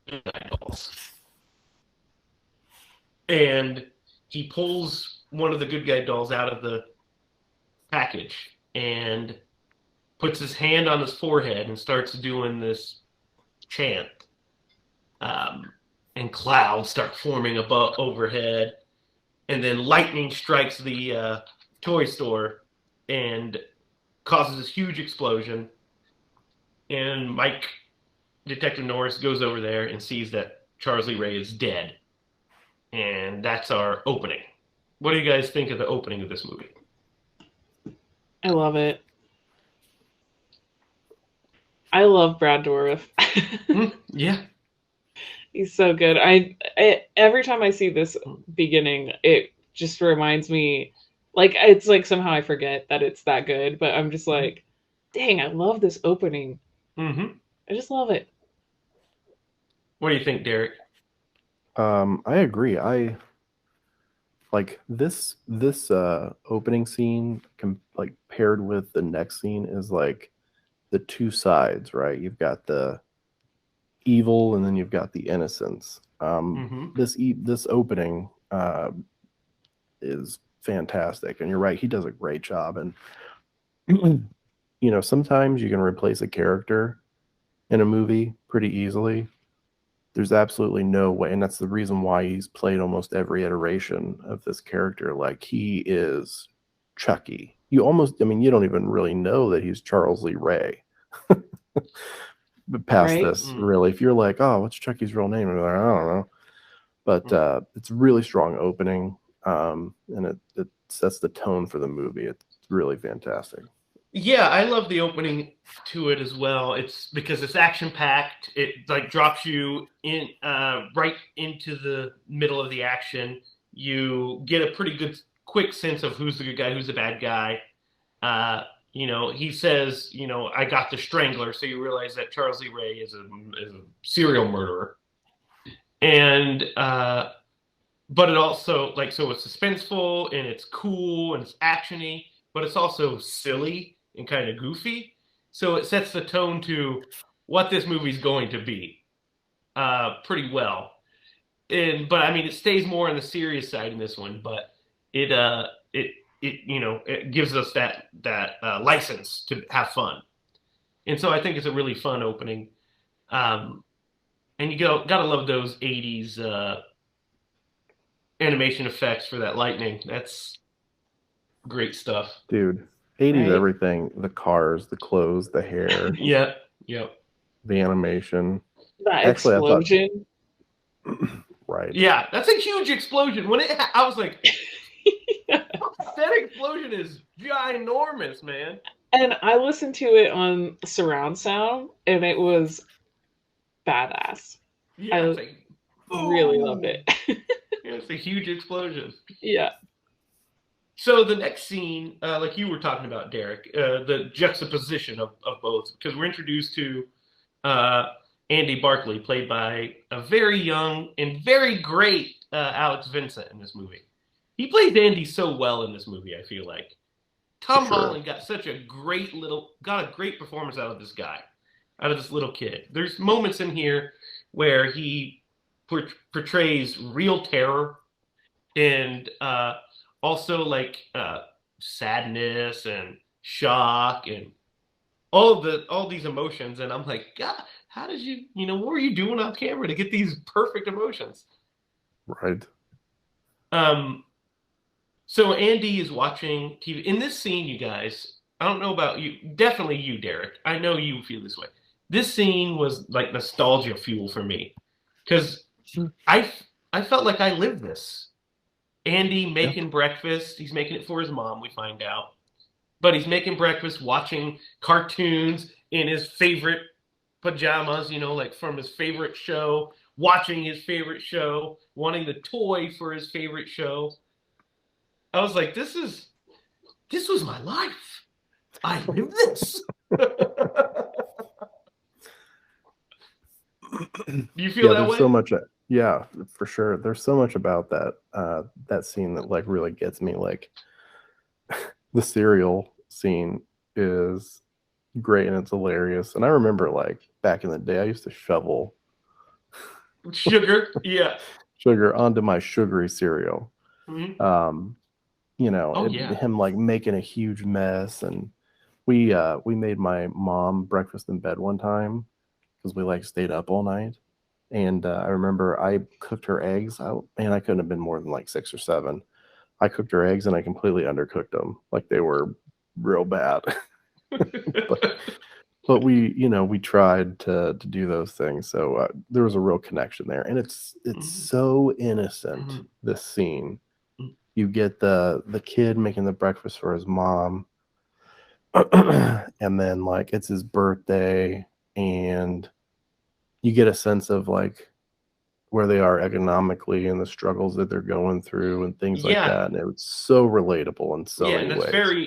good guy dolls. And he pulls one of the good guy dolls out of the package and puts his hand on his forehead and starts doing this chant. And clouds start forming above overhead. And then lightning strikes the toy store and causes this huge explosion. And Detective Norris, goes over there and sees that Charles Lee Ray is dead. And that's our opening. What do you guys think of the opening of this movie? I love it. I love Brad Dourif. Yeah. He's so good. I every time I see this beginning, it just reminds me, like, it's like somehow I forget that it's that good, but I'm just like, dang, I love this opening. Mm-hmm. I just love it. What do you think, Derek? I agree. I like this opening scene like paired with the next scene is like the two sides, right? You've got the evil and then you've got the innocence. This opening is fantastic, and you're right, he does a great job. And you know, sometimes you can replace a character in a movie pretty easily. There's absolutely no way, and that's the reason why he's played almost every iteration of this character. Like, he is Chucky. You don't even really know that he's Charles Lee Ray. But past Right? this, really, if you're like, oh, what's Chucky's real name? You're like, I don't know. But it's a really strong opening, and it sets the tone for the movie. It's really fantastic. Yeah, I love the opening to it as well. It's because it's action packed. It like drops you in right into the middle of the action. You get a pretty good quick sense of who's the good guy, who's the bad guy. He says, I got the strangler, so you realize that Charles Lee Ray is a serial murderer. And but it also so it's suspenseful and it's cool and it's actiony, but it's also silly and kind of goofy. So it sets the tone to what this movie's going to be pretty well. But it stays more on the serious side in this one, but it gives us that license to have fun. And so I think it's a really fun opening. And you gotta love those 80s animation effects for that lightning. That's great stuff. Dude, 80s Right. everything, the cars, the clothes, the hair, Yep. the animation. That Actually, I thought- explosion. Right. Yeah, that's a huge explosion. I was like, that explosion is ginormous, man. And I listened to it on surround sound, and it was badass. Yeah, I it's like, really boom. loved it. Yeah, it's a huge explosion. Yeah. So the next scene, like you were talking about, Derek, the juxtaposition of both, because we're introduced to Andy Barkley, played by a very young and very great Alex Vincent in this movie. He plays Andy so well in this movie, I feel like. Tom Holland got a great performance out of this guy, out of this little kid. There's moments in here where he portrays real terror and also like sadness and shock and all these emotions. And I'm like, God, how did you, what were you doing on camera to get these perfect emotions? Right. So Andy is watching TV. In this scene, you guys, I don't know about you, definitely you, Derek. I know you feel this way. This scene was like nostalgia fuel for me because I felt like I lived this. Andy making breakfast. He's making it for his mom, we find out. But he's making breakfast, watching cartoons in his favorite pajamas, like from his favorite show, watching his favorite show, wanting the toy for his favorite show. I was like, this was my life. I lived this. Do you feel that there's way? so much. Yeah, for sure. There's so much about that scene that like really gets me. Like the cereal scene is great and it's hilarious. And I remember like back in the day, I used to shovel Sugar, yeah. sugar onto my sugary cereal. Mm-hmm. Him like making a huge mess, and we made my mom breakfast in bed one time because we like stayed up all night. And I remember I cooked her eggs. I couldn't have been more than like 6 or 7. I cooked her eggs and I completely undercooked them. Like they were real bad. but we tried to do those things. So there was a real connection there. And it's so innocent, this scene. You get the kid making the breakfast for his mom. And then like it's his birthday, and you get a sense of like where they are economically and the struggles that they're going through and things like that. And it's so relatable in so many ways.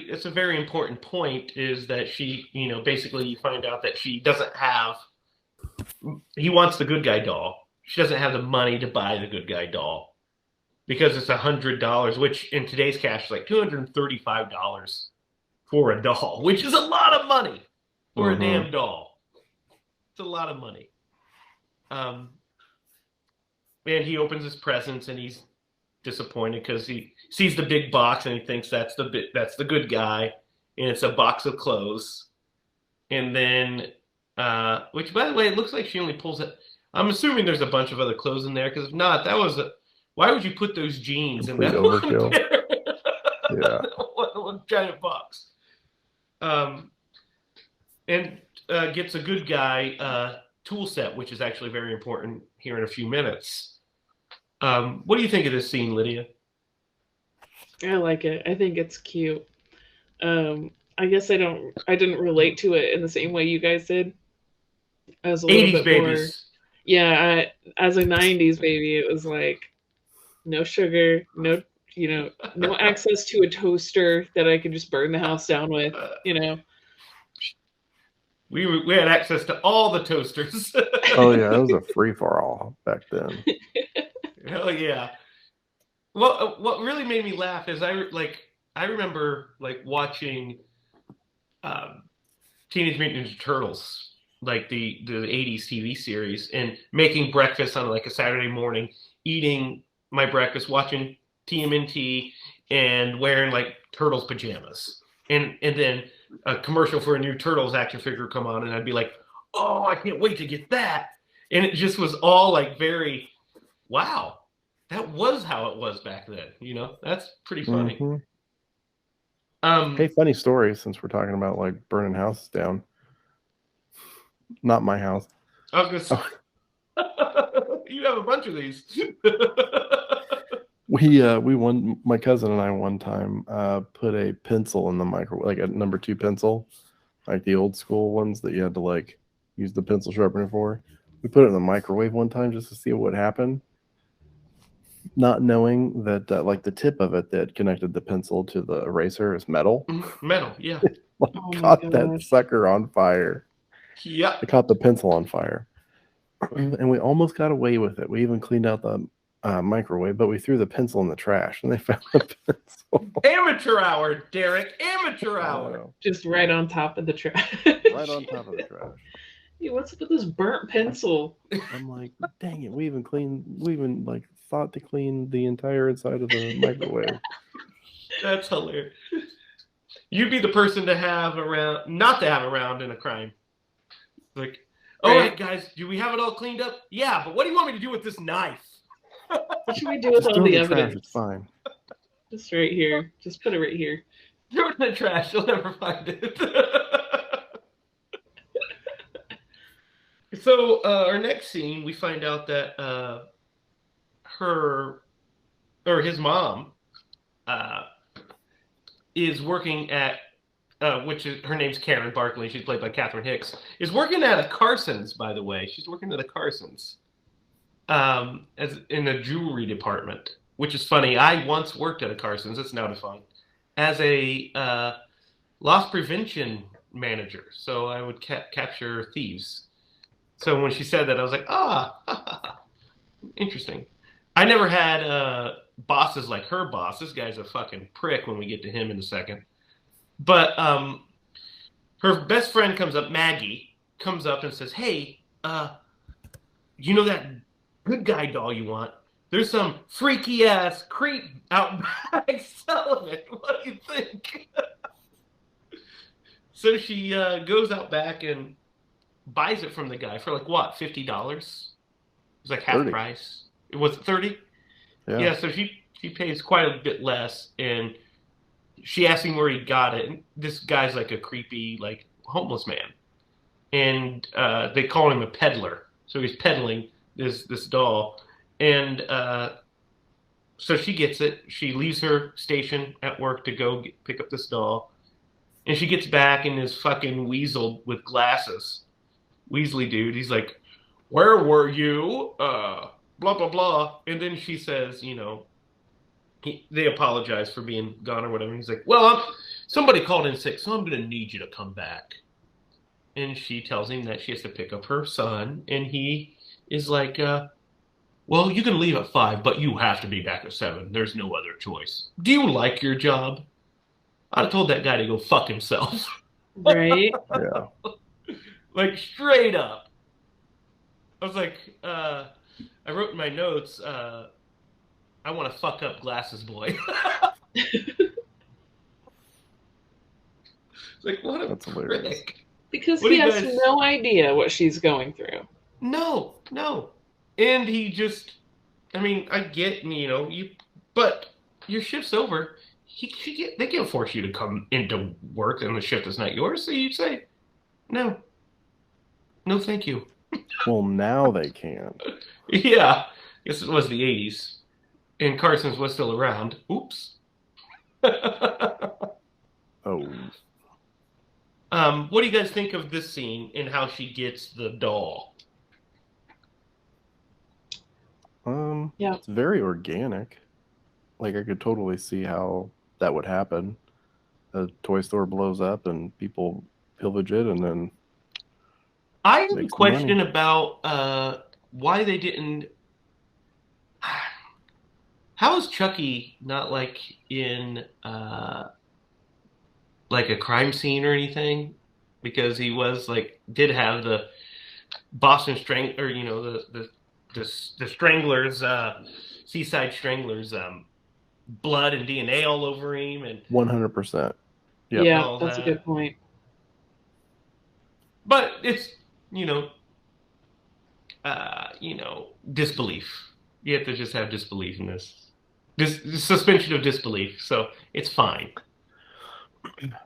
It's a very important point, is that she, basically you find out that she doesn't have, he wants the good guy doll. She doesn't have the money to buy the good guy doll because it's $100, which in today's cash is like $235 for a doll, which is a lot of money for a damn doll. It's a lot of money. And he opens his presents and he's disappointed because he sees the big box and he thinks that's the good guy, and it's a box of clothes. And then, which by the way, it looks like she only pulls it. I'm assuming there's a bunch of other clothes in there, because if not, why would you put those jeans in that overkill? Yeah, one giant box. And gets a good guy tool set, which is actually very important here in a few minutes. What do you think of this scene, Lydia? I like it. I think it's cute. I guess I didn't relate to it in the same way you guys did. I was a little 80s bit babies. more. Yeah, as a 90s baby, it was like no sugar, no access to a toaster that I could just burn the house down with, We had access to all the toasters. Oh yeah, it was a free for all back then. Hell yeah. Well, what really made me laugh is I remember like watching Teenage Mutant Ninja Turtles, like the 80s TV series, and making breakfast on like a Saturday morning, eating my breakfast, watching TMNT, and wearing like Turtles pajamas. And then a commercial for a new Turtles action figure come on, and I'd be like, oh, I can't wait to get that. And it just was all like very, wow, that was how it was back then. That's pretty funny. Hey, funny story, since we're talking about like burning houses down. Not my house. I was gonna say, you have a bunch of these. My cousin and I one time put a pencil in the microwave, like a number 2 pencil, like the old school ones that you had to like use the pencil sharpener for. We put it in the microwave one time just to see what happened, not knowing that like the tip of it that connected the pencil to the eraser is metal. Metal, yeah. Caught that sucker on fire. Yeah. It caught the pencil on fire. And we almost got away with it. We even cleaned out the microwave, but we threw the pencil in the trash and they found the pencil. Amateur hour, Derek. Amateur hour. Just right on top of the trash. Right on top of the trash. Hey, what's up with this burnt pencil? I'm like, dang it, we even like thought to clean the entire inside of the microwave. That's hilarious. You'd be the person to have around, not to have around in a crime. Like, all right, guys, do we have it all cleaned up? Yeah, but what do you want me to do with this knife? What should we do with all the evidence? Trash, it's fine. Just right here. Just put it right here. Throw it in the trash. You'll never find it. So our next scene, we find out that his mom is working at, her name's Karen Barkley. She's played by Catherine Hicks. Is working at a Carson's, by the way. She's working at a Carson's, as in the jewelry department, which is funny. I once worked at a Carson's. It's now defunct, as a loss prevention manager. So I would capture thieves. So when she said that, I was like, interesting. I never had bosses like her boss. This guy's a fucking prick when we get to him in a second. But her best friend comes up, Maggie, comes up and says, hey, you know that good guy doll you want? There's some freaky ass creep out back selling it. What do you think? So she goes out back and buys it from the guy for like what, $50? It was like half 30. price. It was 30. Yeah. So she pays quite a bit less, and she asked him where he got it. And this guy's like a creepy, like homeless man, and they call him a peddler. So he's peddling this doll, and so she gets it. She leaves her station at work to go pick up this doll, and she gets back and is fucking weaseled with glasses. Weasley dude. He's like, "Where were you?" Blah blah blah. And then she says, you know, they apologize for being gone or whatever. And he's like, "Well, somebody called in sick, so I'm gonna need you to come back." And she tells him that she has to pick up her son, and he is like, well, you can leave at 5, but you have to be back at 7. There's no other choice. Do you like your job? I told that guy to go fuck himself. Right? Yeah. Like, straight up. I was like, I wrote in my notes, I want to fuck up Glasses Boy. It's like, what a That's hilarious. prick. Because What he do you has guys- no idea what she's going through. No. And he just, I mean, I get, you know, but your shift's over. They can't force you to come into work and the shift is not yours. So you say, no, thank you. Well, now they can. Yeah, I guess it was the 80s. And Carson's was still around. Oops. Oh. What do you guys think of this scene and how she gets the doll? Yeah. It's very organic. Like, I could totally see how that would happen. A toy store blows up and people pillage it, and then I have a Makes question money. about why they didn't. How is Chucky not like in like a crime scene or anything? Because he was like did have the Boston Strangler, or you know the Stranglers, Seaside Stranglers, blood and DNA all over him, and 100%. Yep. Yeah, all that's a that. good point. But it's disbelief. You have to just have disbelief in this suspension of disbelief. So it's fine.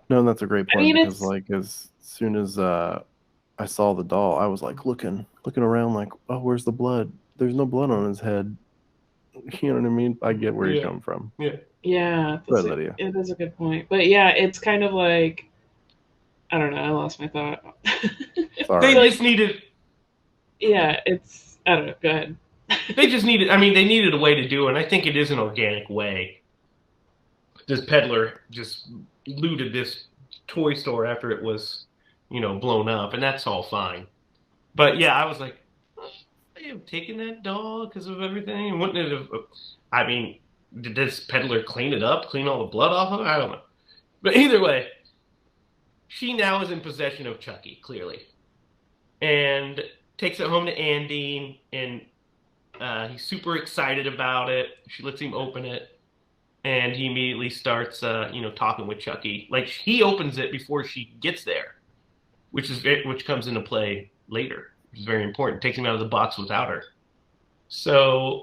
No, that's a great I point, mean, because it's- like as soon as I saw the doll, I was like looking around like, oh, where's the blood? There's no blood on his head. You know what I mean? I get where you Yeah. come from. Yeah, Go ahead, Lydia. it is a good point. But yeah, it's kind of like, I don't know, I lost my thought. Sorry. They just needed. Yeah, I don't know, go ahead. They just needed. I mean, they needed a way to do it. And I think it is an organic way. This peddler just looted this toy store after it was, blown up, and that's all fine. But yeah, I was like, they have taken that doll because of everything. And wouldn't it have? I mean, did this peddler clean it up, clean all the blood off of it? I don't know. But either way, she now is in possession of Chucky, clearly, and takes it home to Andy, and he's super excited about it. She lets him open it, and he immediately starts, talking with Chucky. Like, he opens it before she gets there, which comes into play later, which is very important. Takes him out of the box without her. So,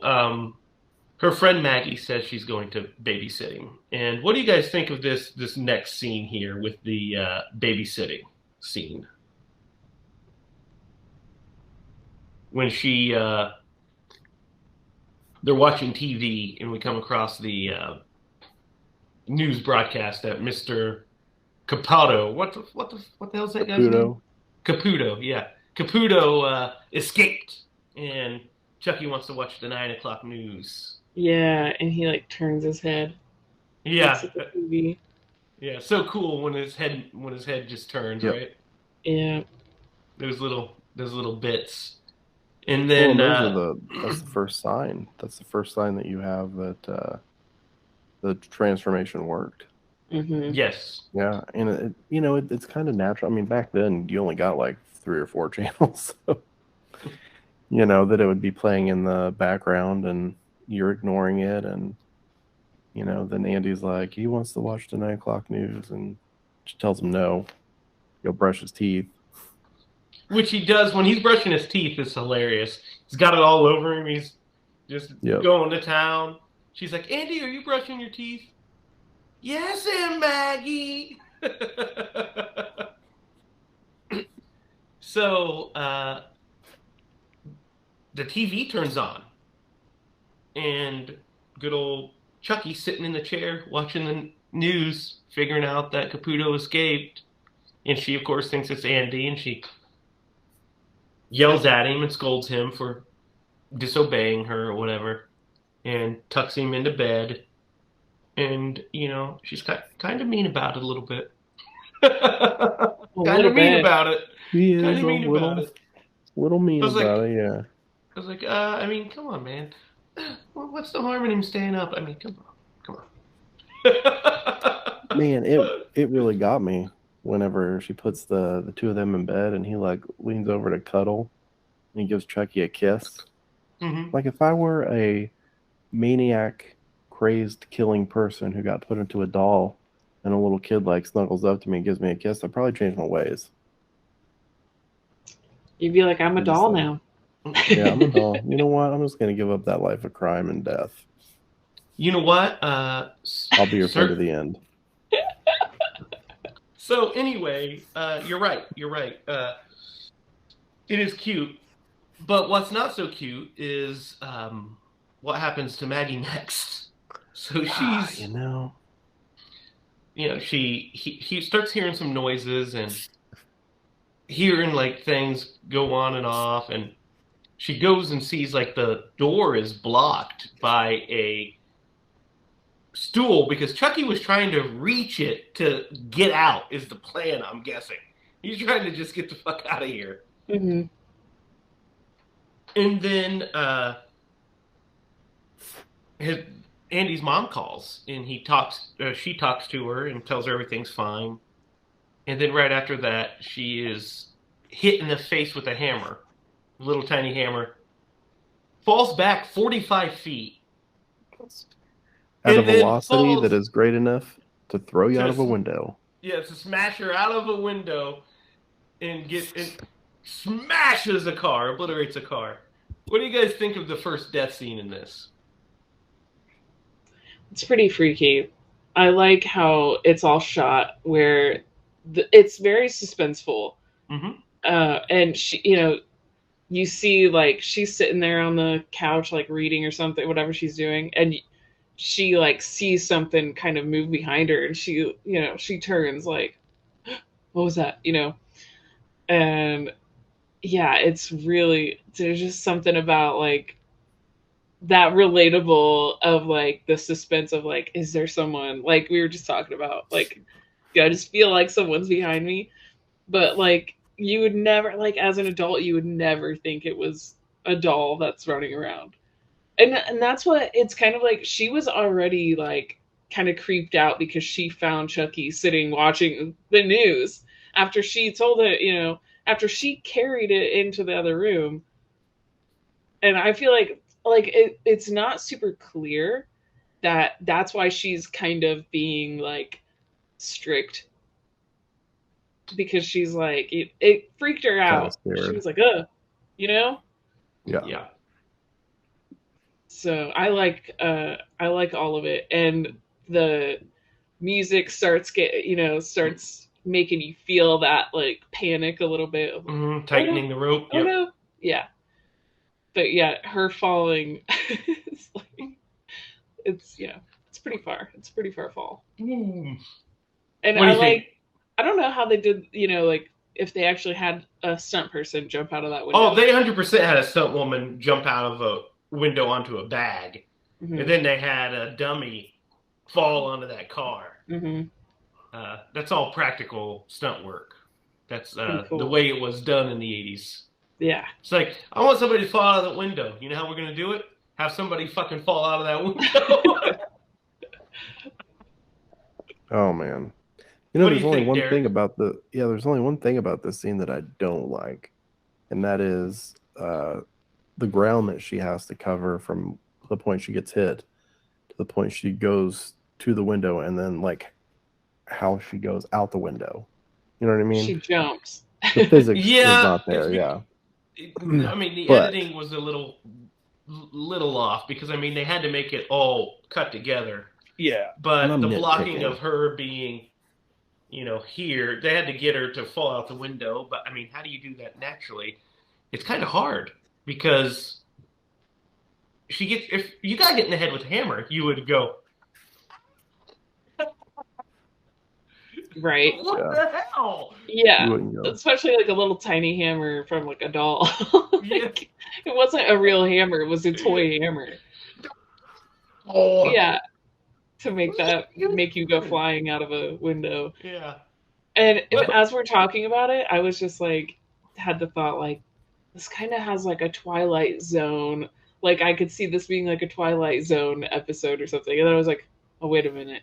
her friend Maggie says she's going to babysit him. And what do you guys think of this next scene here with the babysitting scene? When they're watching TV and we come across the news broadcast that Mr. Caputo, what the hell's that guy's name? Caputo, yeah. Caputo escaped, and Chucky wants to watch the 9 o'clock news. Yeah, and he like turns his head. Yeah, Looks at the TV. yeah, so cool when his head just turns, Yep. right? Yeah. Those little those little bits. And then that's the first sign. That's the first sign that you have that the transformation worked. Mm-hmm. Yes. Yeah, and it's kind of natural. I mean, back then you only got like 3 or 4 channels, so that it would be playing in the background and you're ignoring it, and then Andy's like, he wants to watch the 9 o'clock news, and she tells him no, he'll brush his teeth. Which he does when he's brushing his teeth. It's hilarious. He's got it all over him. He's just going to town. She's like, Andy, are you brushing your teeth? Yes, Aunt Maggie. So the TV turns on, and good old Chucky sitting in the chair watching the news, figuring out that Caputo escaped. And she, of course, thinks it's Andy, and she yells at him and scolds him for disobeying her or whatever, and tucks him into bed. And, she's kind of mean about it a little bit. Kind of mean about it. He is kind of mean about it. Little mean about it, yeah. I was like, I mean, come on, man. What's the harm in him staying up? I mean, come on. Man, it really got me whenever she puts the two of them in bed and he like leans over to cuddle and he gives Chucky a kiss. Mm-hmm. Like if I were a maniac, crazed, killing person who got put into a doll and a little kid like snuggles up to me and gives me a kiss, I'd probably change my ways. You'd be like, I'm a doll now. Yeah, I'm a doll. You know what? I'm just going to give up that life of crime and death. You know what? I'll be your friend to the end. So anyway, you're right. It is cute. But what's not so cute is what happens to Maggie next. So she's... he starts hearing some noises and hearing like things go on and off, and she goes and sees like the door is blocked by a stool because Chucky was trying to reach it to get out is the plan, I'm guessing. He's trying to just get the fuck out of here. Mm-hmm. And then Andy's mom calls and she talks to her and tells her everything's fine. And then right after that, she is hit in the face with a hammer, a little tiny hammer, falls back 45 feet. At a velocity that is great enough to throw you out of a window. Yeah, to smash her out of a window and smashes a car, obliterates a car. What do you guys think of the first death scene in this? It's pretty freaky. I like how it's all shot where it's very suspenseful. Mm-hmm. And she, you see like she's sitting there on the couch like reading or something, whatever she's doing, and she like sees something kind of move behind her, and she turns like, what was that? And yeah, it's really, there's just something about like that relatable of like the suspense of like, is there someone, like we were just talking about, like I just feel like someone's behind me, but like you would never, like as an adult, you would never think it was a doll that's running around. And that's what it's kind of like. She was already like kind of creeped out because she found Chucky sitting watching the news after she told it, after she carried it into the other room. And I feel like it's not super clear that that's why she's kind of being like strict, because she's like it freaked her out. She was like, Yeah. So I like all of it, and the music starts making you feel that like panic a little bit, tightening the rope. Oh no, yeah. But yeah, her falling, it's pretty far. It's a pretty far fall. Mm. And I don't know how they did, like if they actually had a stunt person jump out of that window. Oh, they 100% had a stunt woman jump out of a window onto a bag. Mm-hmm. And then they had a dummy fall onto that car. Mm-hmm. That's all practical stunt work. That's cool. The way it was done in the 80s. Yeah. It's like, I want somebody to fall out of that window. You know how we're going to do it? Have somebody fucking fall out of that window. Oh man. What do There's you only think, one Derek? thing about there's only one thing about this scene that I don't like, and that is the ground that she has to cover from the point she gets hit to the point she goes to the window, and then like how she goes out the window. You know what I mean? She jumps. The physics is Yeah. not there. Yeah. I mean, the But- editing was a little off because, I mean, they had to make it all cut together. Yeah. But And I'm the blocking nitpicking. of her being, here, they had to get her to fall out the window. But, I mean, how do you do that naturally? It's kind of hard because if you got hit in the head with a hammer, you would go, Right. what the hell? Yeah. You wouldn't go. Especially like a little tiny hammer from like a doll. Yeah. It wasn't a real hammer, it was a toy hammer. Oh. Yeah. To make you go flying out of a window. Yeah. And as we're talking about it, I was just like, had the thought, like, this kind of has like a Twilight Zone. Like, I could see this being like a Twilight Zone episode or something. And then I was like, oh, wait a minute.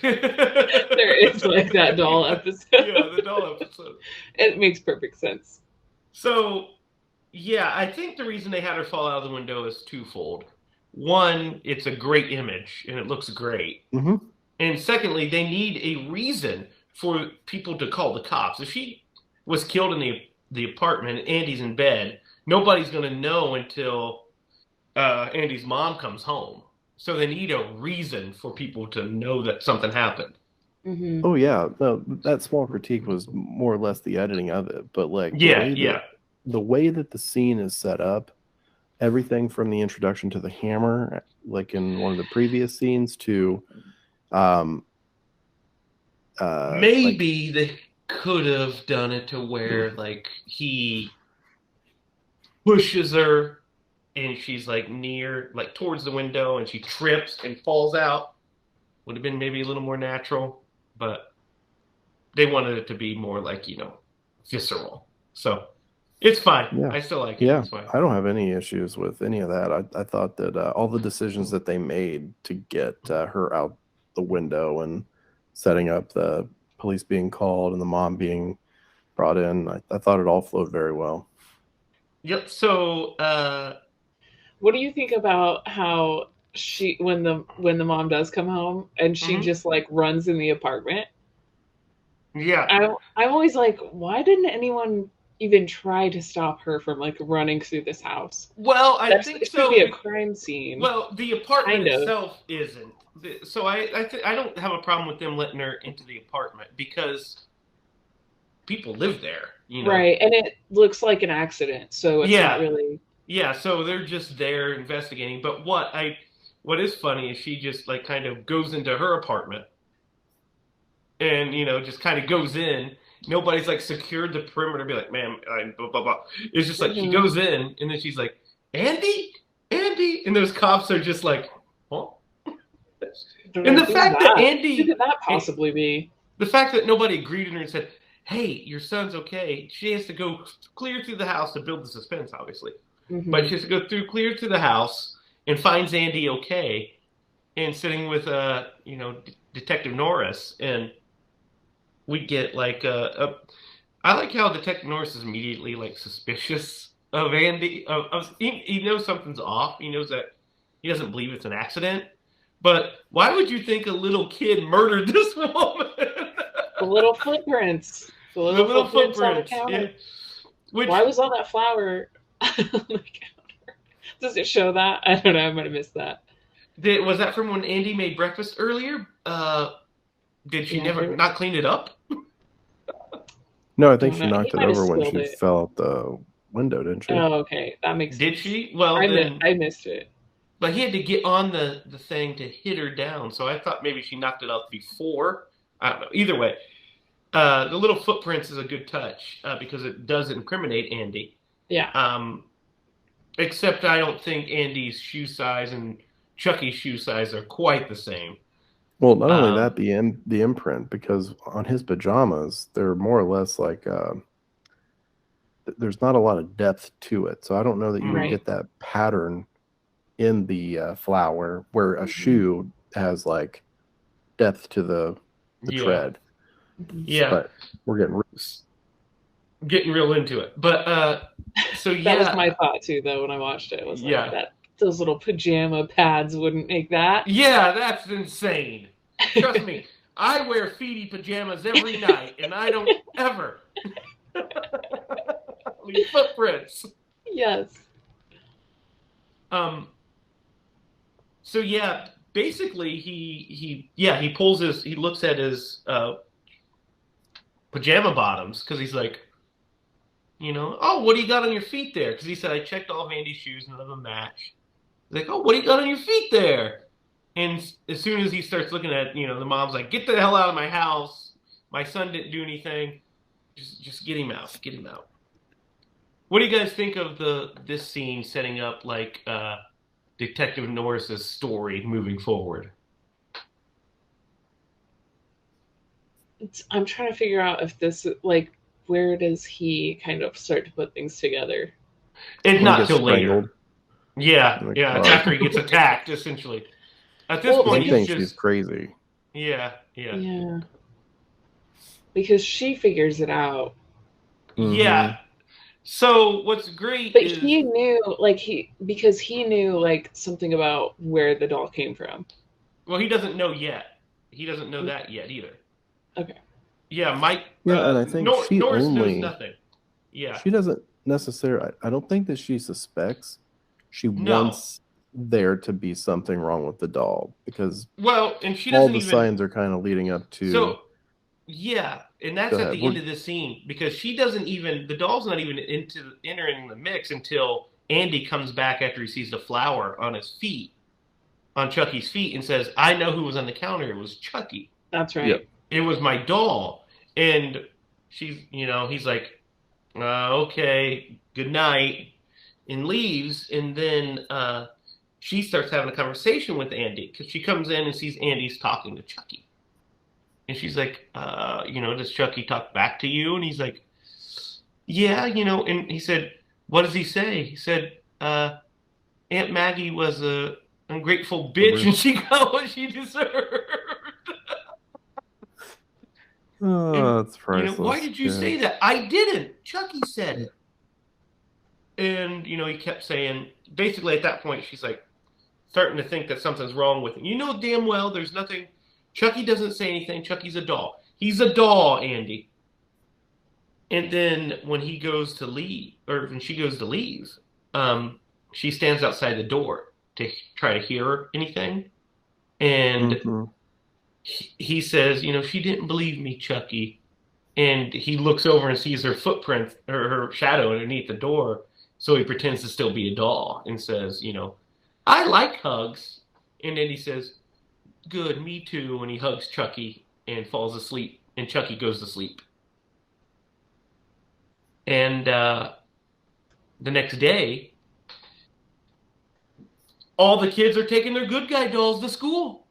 There is like that doll episode. Yeah, the doll episode. It makes perfect sense. So, yeah, I think the reason they had her fall out of the window is twofold. One, it's a great image, and it looks great. Mm-hmm. And secondly, they need a reason for people to call the cops. If she was killed in the apartment and Andy's in bed, nobody's going to know until Andy's mom comes home. So they need a reason for people to know that something happened. Mm-hmm. Oh yeah, no, that small critique was more or less the editing of it, but like the way that the scene is set up, everything from the introduction to the hammer, like in one of the previous scenes, to maybe they could have done it to where like he pushes her and she's like towards the window and she trips and falls out. Would have been maybe a little more natural, but they wanted it to be more like, visceral. So it's fine. Yeah. I still like it. Yeah, It's fine. I don't have any issues with any of that. I thought that all the decisions that they made to get her out the window and setting up the police being called and the mom being brought in, I thought it all flowed very well. Yep. So What do you think about how when the mom does come home and she just like runs in the apartment? yeah. I'm always like, why didn't anyone even try to stop her from like running through this house? Well, I think it so. should be a crime scene. Well, the apartment Kind of. itself isn't. So I don't have a problem with them letting her into the apartment because people live there, Right, and it looks like an accident, so it's not really. Yeah, so they're just there investigating. But what is funny is she just like kind of goes into her apartment and just kind of goes in. Nobody's like secured the perimeter. Be like, ma'am, blah blah blah. It's just like she goes in and then she's like, Andy, and those cops are just like, huh? And the fact that Andy, who could that possibly be? The fact that nobody greeted her and said, hey, your son's okay. She has to go clear through the house to build the suspense, obviously. Mm-hmm. But she has to go clear to the house and finds Andy okay and sitting with, Detective Norris. And we get like I like how Detective Norris is immediately like suspicious of Andy. He knows something's off. He knows that he doesn't believe it's an accident. But why would you think a little kid murdered this woman? The little footprints. The little footprints on the counter. Yeah. Why was all that flour on the counter? Does it show that? I don't know. I might have missed that. Was that from when Andy made breakfast earlier? Did she not clean it up? No, I think she knocked it over when she it. fell out the window, didn't she? Oh, okay. That makes sense. Did she? Well, I missed it. But he had to get on the thing to hit her down, so I thought maybe she knocked it off before. I don't know. Either way, the little footprints is a good touch because it does incriminate Andy. Yeah. Except I don't think Andy's shoe size and Chucky's shoe size are quite the same. Well, not only that, the imprint, because on his pajamas, they're more or less like there's not a lot of depth to it. So I don't know that you would Right. get that pattern in the flower where a shoe has like depth to the tread. Yeah. But we're getting real into it. But so yeah. That was my thought too, though, when I watched it. It was like that those little pajama pads wouldn't make that. Yeah, that's insane. Trust me, I wear feety pajamas every night, and I don't ever leave footprints. Yes. So yeah, basically he looks at his pajama bottoms because he's like, oh, what do you got on your feet there? Because he said, I checked all of Andy's shoes, none of them match. He's like, oh, what do you got on your feet there? And as soon as he starts looking at, the mom's like, get the hell out of my house. My son didn't do anything. Just get him out. Get him out. What do you guys think of this scene setting up like Detective Norris's story moving forward? I'm trying to figure out if this, like, where does he kind of start to put things together? It's not till later. Yeah, it's after he gets attacked, essentially. At this point, he thinks she's crazy. Yeah. Because she figures it out. Mm-hmm. Yeah. So what's great but is... he knew, because he knew, something about where the doll came from. Well, he doesn't know yet. He doesn't know that yet either. Okay. Yeah, Mike... Yeah, and I think Norris knows nothing. Yeah. She doesn't necessarily... I don't think that she suspects. She wants there to be something wrong with the doll because and she doesn't all the signs are kind of leading up to... So, yeah, and that's at the end of this scene because she doesn't even... The doll's not even entering the mix until Andy comes back after he sees the flower on his feet, on Chucky's feet, and says, I know who was on the counter. It was Chucky. That's right. Yep. It was my doll. And she's, he's like, okay, good night, and leaves. And then she starts having a conversation with Andy because she comes in and sees Andy's talking to Chucky. And she's like, does Chucky talk back to you? And he's like, yeah, and he said, what does he say? He said, Aunt Maggie was a ungrateful bitch and she got what she deserved. Oh, that's priceless. Why did you say that? I didn't. Chucky said it. And, he kept saying, basically at that point, she's like starting to think that something's wrong with him. You know damn well there's nothing. Chucky doesn't say anything. Chucky's a doll. He's a doll, Andy. And then when he goes to leave, or when she goes to leave, she stands outside the door to try to hear anything. And he says, she didn't believe me, Chucky. And he looks over and sees her footprint, or her shadow underneath the door. So he pretends to still be a doll and says, I like hugs. And then he says, good, me too. And he hugs Chucky and falls asleep. And Chucky goes to sleep. And the next day, all the kids are taking their good guy dolls to school.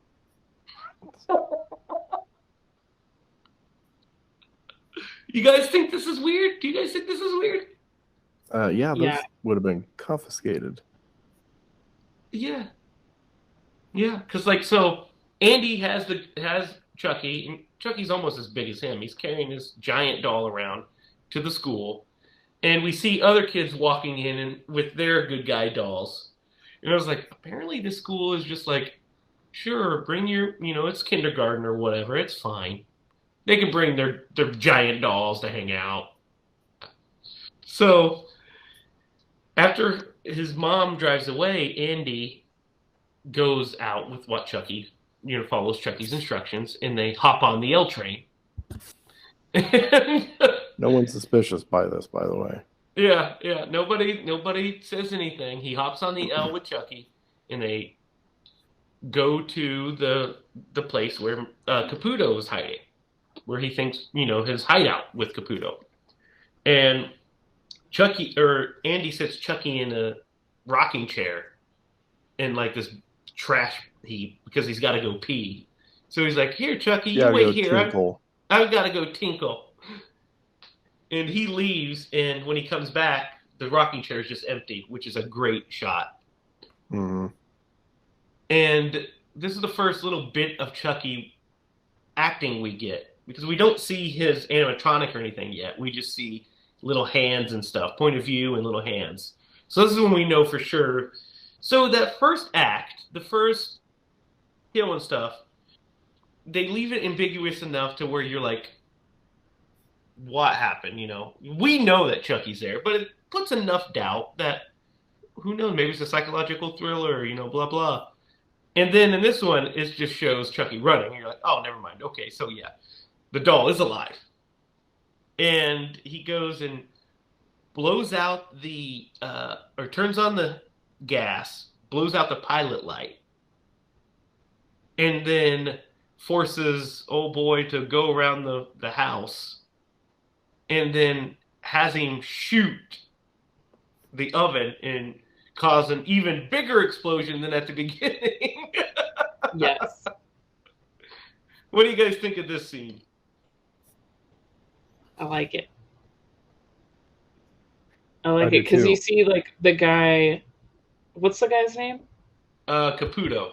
You guys think this is weird? Do you guys think this is weird? Those would have been confiscated. Yeah, because so Andy has Chucky, and Chucky's almost as big as him. He's carrying this giant doll around to the school, and we see other kids walking in and with their good guy dolls. And I was like, apparently this school is just like, sure, bring your, it's kindergarten or whatever, it's fine. They can bring their giant dolls to hang out. So after his mom drives away, Andy goes out with what Chucky, follows Chucky's instructions, and they hop on the L train. No one's suspicious by this, by the way. Yeah. Nobody says anything. He hops on the L with Chucky, and they go to the place where Caputo is hiding, where he thinks, his hideout with Caputo. And Andy sits Chucky in a rocking chair in like this trash heap because he's got to go pee. So he's like, here, Chucky, you wait here. I've got to go tinkle. And he leaves, and when he comes back, the rocking chair is just empty, which is a great shot. Mm-hmm. And this is the first little bit of Chucky acting we get, because we don't see his animatronic or anything yet. We just see little hands and stuff, point of view and little hands. So this is when we know for sure. So that first act, the first kill and stuff, they leave it ambiguous enough to where you're like, what happened, you know? We know that Chucky's there, but it puts enough doubt that, who knows, maybe it's a psychological thriller, you know, blah, blah. And then in this one, it just shows Chucky running. You're like, oh, never mind. Okay, so yeah, the doll is alive. And he goes and blows out the, or turns on the gas, blows out the pilot light, and then forces old boy to go around the house, and then has him shoot the oven and cause an even bigger explosion than at the beginning. Yes. What do you guys think of this scene? I like it. I like do it because too. you see like the guy. What's the guy's name? Caputo.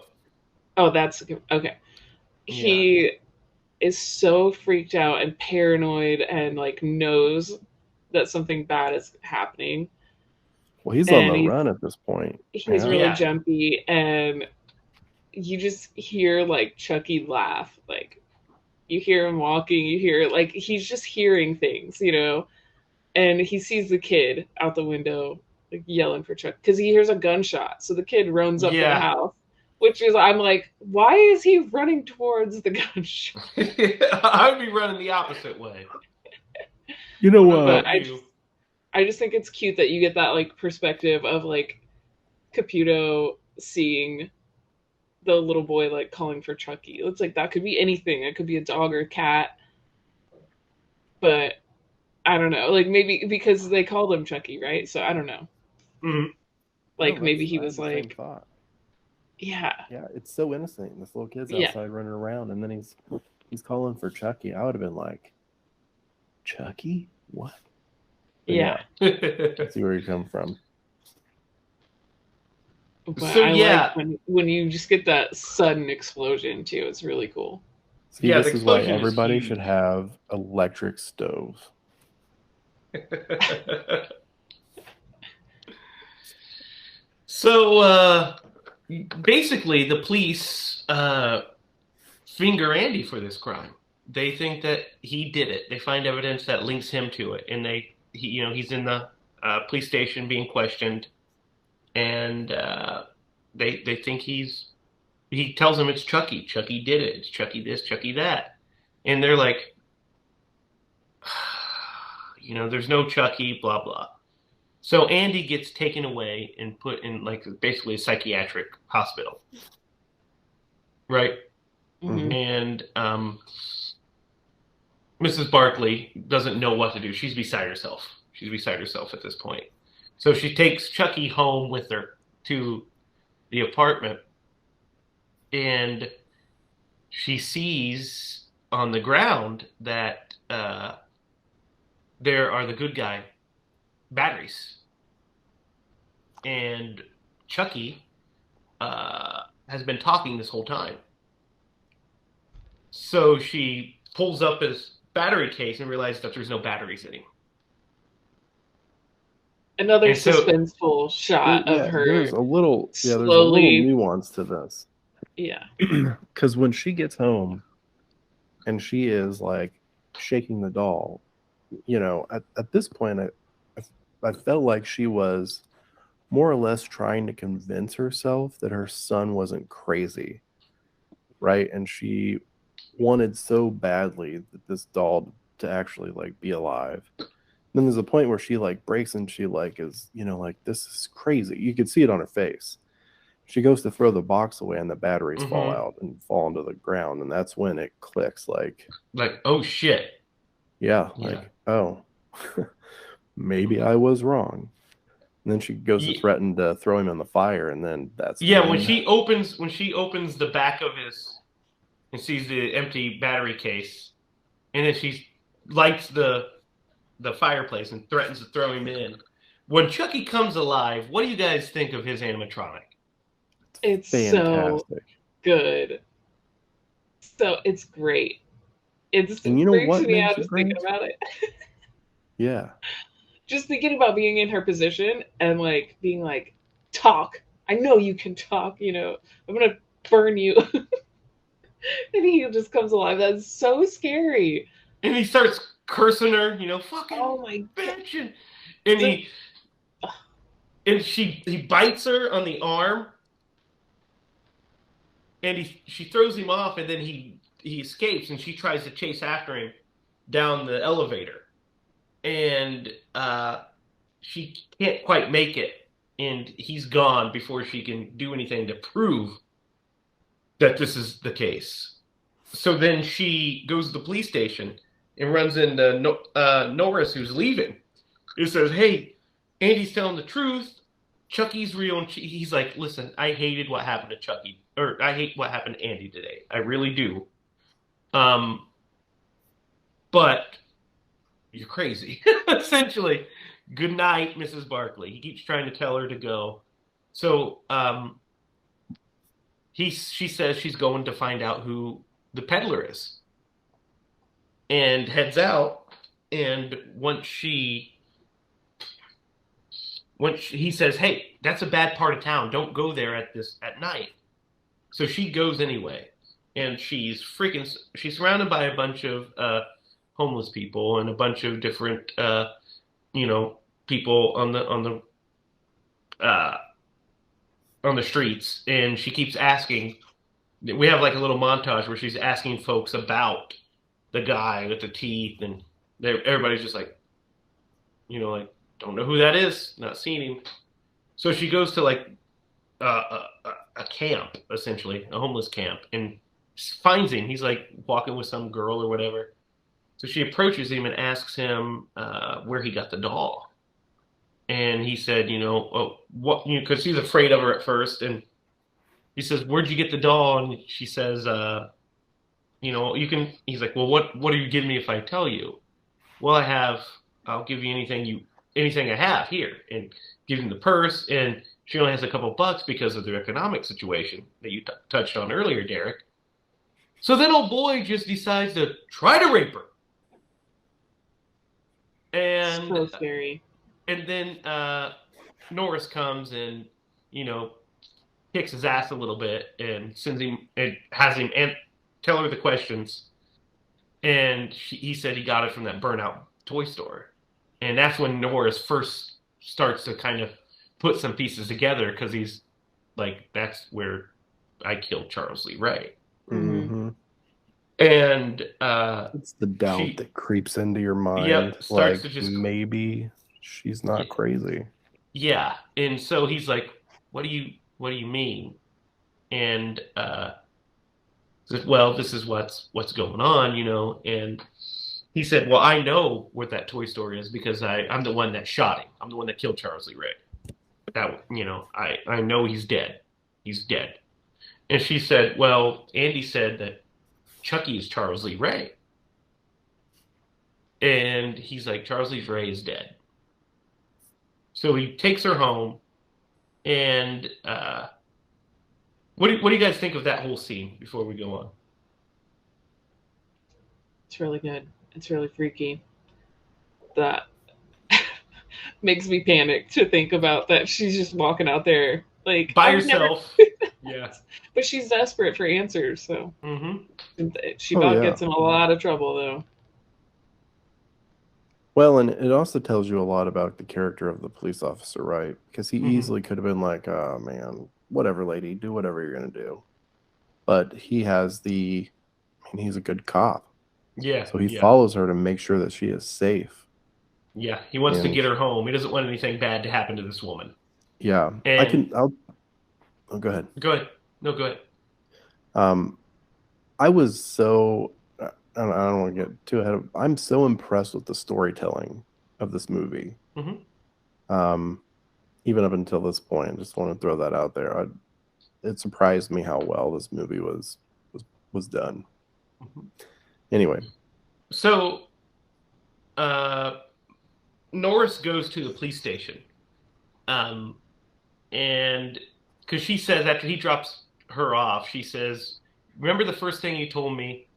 Oh, that's okay. He is so freaked out and paranoid and like knows that something bad is happening. Well, he's on And the run at this point. He's Yeah. really Yeah. jumpy, and you just hear like Chucky laugh. Like you hear him walking, you hear like he's just hearing things, you know. And he sees the kid out the window like yelling for Chuck because he hears a gunshot. So the kid runs up to the Yeah. house, which is I'm like, why is he running towards the gunshot? I would be running the opposite way. You know What what? about you? I just think it's cute that you get that like perspective of like Caputo seeing the little boy like calling for Chucky. It's like that could be anything. It could be a dog or a cat. But I don't know. Like maybe because they called him Chucky, right? So I don't know. Mhm. Like No, maybe that's- he I had was the same like, thought. yeah. Yeah, it's so innocent. This little kid's Yeah. outside running around, and then he's calling for Chucky. I would have been like, Chucky? What? But Yeah. I see where you come from. But So, I yeah. like when you just get that sudden explosion too. It's really cool. See, Yeah, this the is why explosion is everybody huge. should have electric stoves. So, basically, the police finger Andy for this crime. They think that he did it. They find evidence that links him to it, and he's in the police station being questioned, and they think he tells them it's Chucky. Chucky did it. It's Chucky this, Chucky that, and they're like, there's no Chucky, blah blah. So Andy gets taken away and put in like basically a psychiatric hospital, right? Mhm. And Mrs. Barkley doesn't know what to do. She's beside herself. She's beside herself at this point. So she takes Chucky home with her to the apartment, and she sees on the ground that there are the good guy batteries. And Chucky has been talking this whole time. So she pulls up his battery case and realizes that there's no batteries in him. Another And so- suspenseful shot of her. There's a little slowly- nuance to this. Yeah. Because when she gets home and she is like shaking the doll, at this point, I felt like she was more or less trying to convince herself that her son wasn't crazy, right? And she wanted so badly that this doll to actually like be alive. Then there's a point where she like breaks and she like is, like, this is crazy. You could see it on her face. She goes to throw the box away and the batteries fall out and fall into the ground. And that's when it clicks like, oh shit. yeah, Yeah. like, oh, maybe I was wrong. And then she goes to threaten to throw him in the fire. And then that's when she opens the back of his and sees the empty battery case, and then she lights the the fireplace and threatens to throw him in. When Chucky comes alive, what do you guys think of his animatronic? It's Fantastic. so good. So it's great. It's And you know freaks what me makes out it just thinking great? about it. Yeah. Just thinking about being in her position and like being like, talk. I know you can talk, you know. I'm gonna burn you. And he just comes alive. That's so scary. And he starts cursing her, you know, fucking Oh my god. bitch, and So- he and he bites her on the arm, and she throws him off, and then he escapes, and she tries to chase after him down the elevator, and she can't quite make it, and he's gone before she can do anything to prove that this is the case. So then she goes to the police station and runs into Norris, who's leaving. He says, "Hey, Andy's telling the truth. Chucky's real." And he's like, "Listen, I hated what happened to Chucky, or I hate what happened to Andy today. I really do. But you're crazy." Essentially, good night, Mrs. Barkley. He keeps trying to tell her to go. So she says she's going to find out who the peddler is, and heads out. And once he says, "Hey, that's a bad part of town. Don't go there at night." So she goes anyway, and she's surrounded by a bunch of homeless people and a bunch of different people on the streets, and she keeps asking. We have like a little montage where she's asking folks about the guy with the teeth, and everybody's just like, don't know who that is, not seen him. So she goes to like a camp, essentially, a homeless camp, and finds him. He's like walking with some girl or whatever. So she approaches him and asks him where he got the doll. And he said, what, because he's afraid of her at first. And he says, "Where'd you get the doll?" And she says, he's like, "Well, what are you giving me if I tell you?" "Well, I'll give you anything I have here," and give him the purse. And she only has a couple bucks because of their economic situation that you touched on earlier, Derek. So then old boy just decides to try to rape her. And so scary. And then Norris comes and, kicks his ass a little bit and sends him and has him tell her the questions. And he said he got it from that burnout toy store. And that's when Norris first starts to kind of put some pieces together, because he's like, that's where I killed Charles Lee Ray. Mm-hmm. And it's the doubt that creeps into your mind. Yep, starts to just maybe she's not crazy. Yeah, and so he's like, "What do you mean?" And said, "Well, this is what's going on, And he said, "Well, I know what that toy store is because I'm the one that shot him. I'm the one that killed Charles Lee Ray. That I know he's dead. He's dead." And she said, "Well, Andy said that Chucky is Charles Lee Ray." And he's like, "Charles Lee Ray is dead." So he takes her home, and what do you guys think of that whole scene before we go on? It's really good. It's really freaky. That makes me panic to think about that she's just walking out there like by herself. Yeah. But she's desperate for answers, so she gets in a lot of trouble though. Well, and it also tells you a lot about the character of the police officer, right? Because he easily could have been like, "Oh man, whatever, lady, do whatever you're gonna do." But he's a good cop. Yeah. So he follows her to make sure that she is safe. Yeah, he wants to get her home. He doesn't want anything bad to happen to this woman. Yeah, and go ahead. Go ahead. No, go ahead. I was so. I don't want to get too ahead of. I'm so impressed with the storytelling of this movie. Even up until this point, I just want to throw that out there. It surprised me how well this movie was done. Anyway, so Norris goes to the police station, and because she says after he drops her off, she says, "Remember the first thing you told me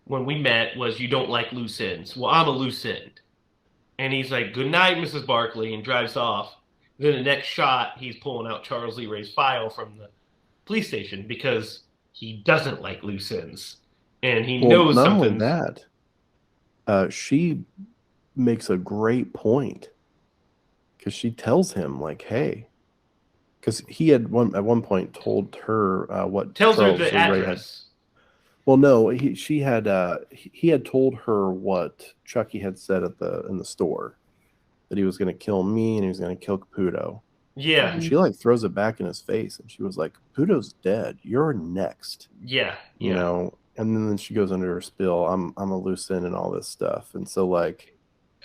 when we met was you don't like loose ends. Well, I'm a loose end." And he's like, "Good night, Mrs. Barkley," and drives off. Then the next shot, he's pulling out Charles Lee Ray's file from the police station because he doesn't like loose ends, and he knows not something. only that, she makes a great point because she tells him like, "Hey," because he had at one point told her what Tells Charles her the Lee Ray had. address. Well, no, he had told her what Chucky had said in the store, that he was going to kill me and he was going to kill Caputo. Yeah. And she like throws it back in his face and she was like, "Caputo's dead. You're next." Yeah. You know. And then she goes under her spill. I'm a loose end and all this stuff. And so like,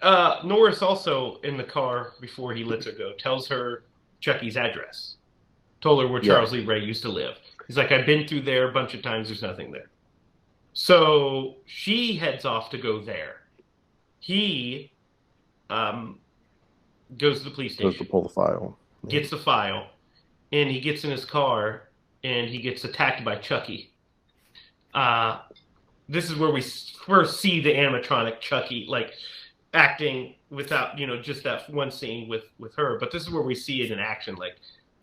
Norris also in the car before he lets her go tells her Chucky's address. Told her where Charles Lee Ray used to live. He's like, "I've been through there a bunch of times. There's nothing there." So she heads off to go there. He goes to the police station. Goes to pull the file. Gets the file, and he gets in his car, and he gets attacked by Chucky. This is where we first see the animatronic Chucky, like, acting without, just that one scene with her. But this is where we see it in action. Like,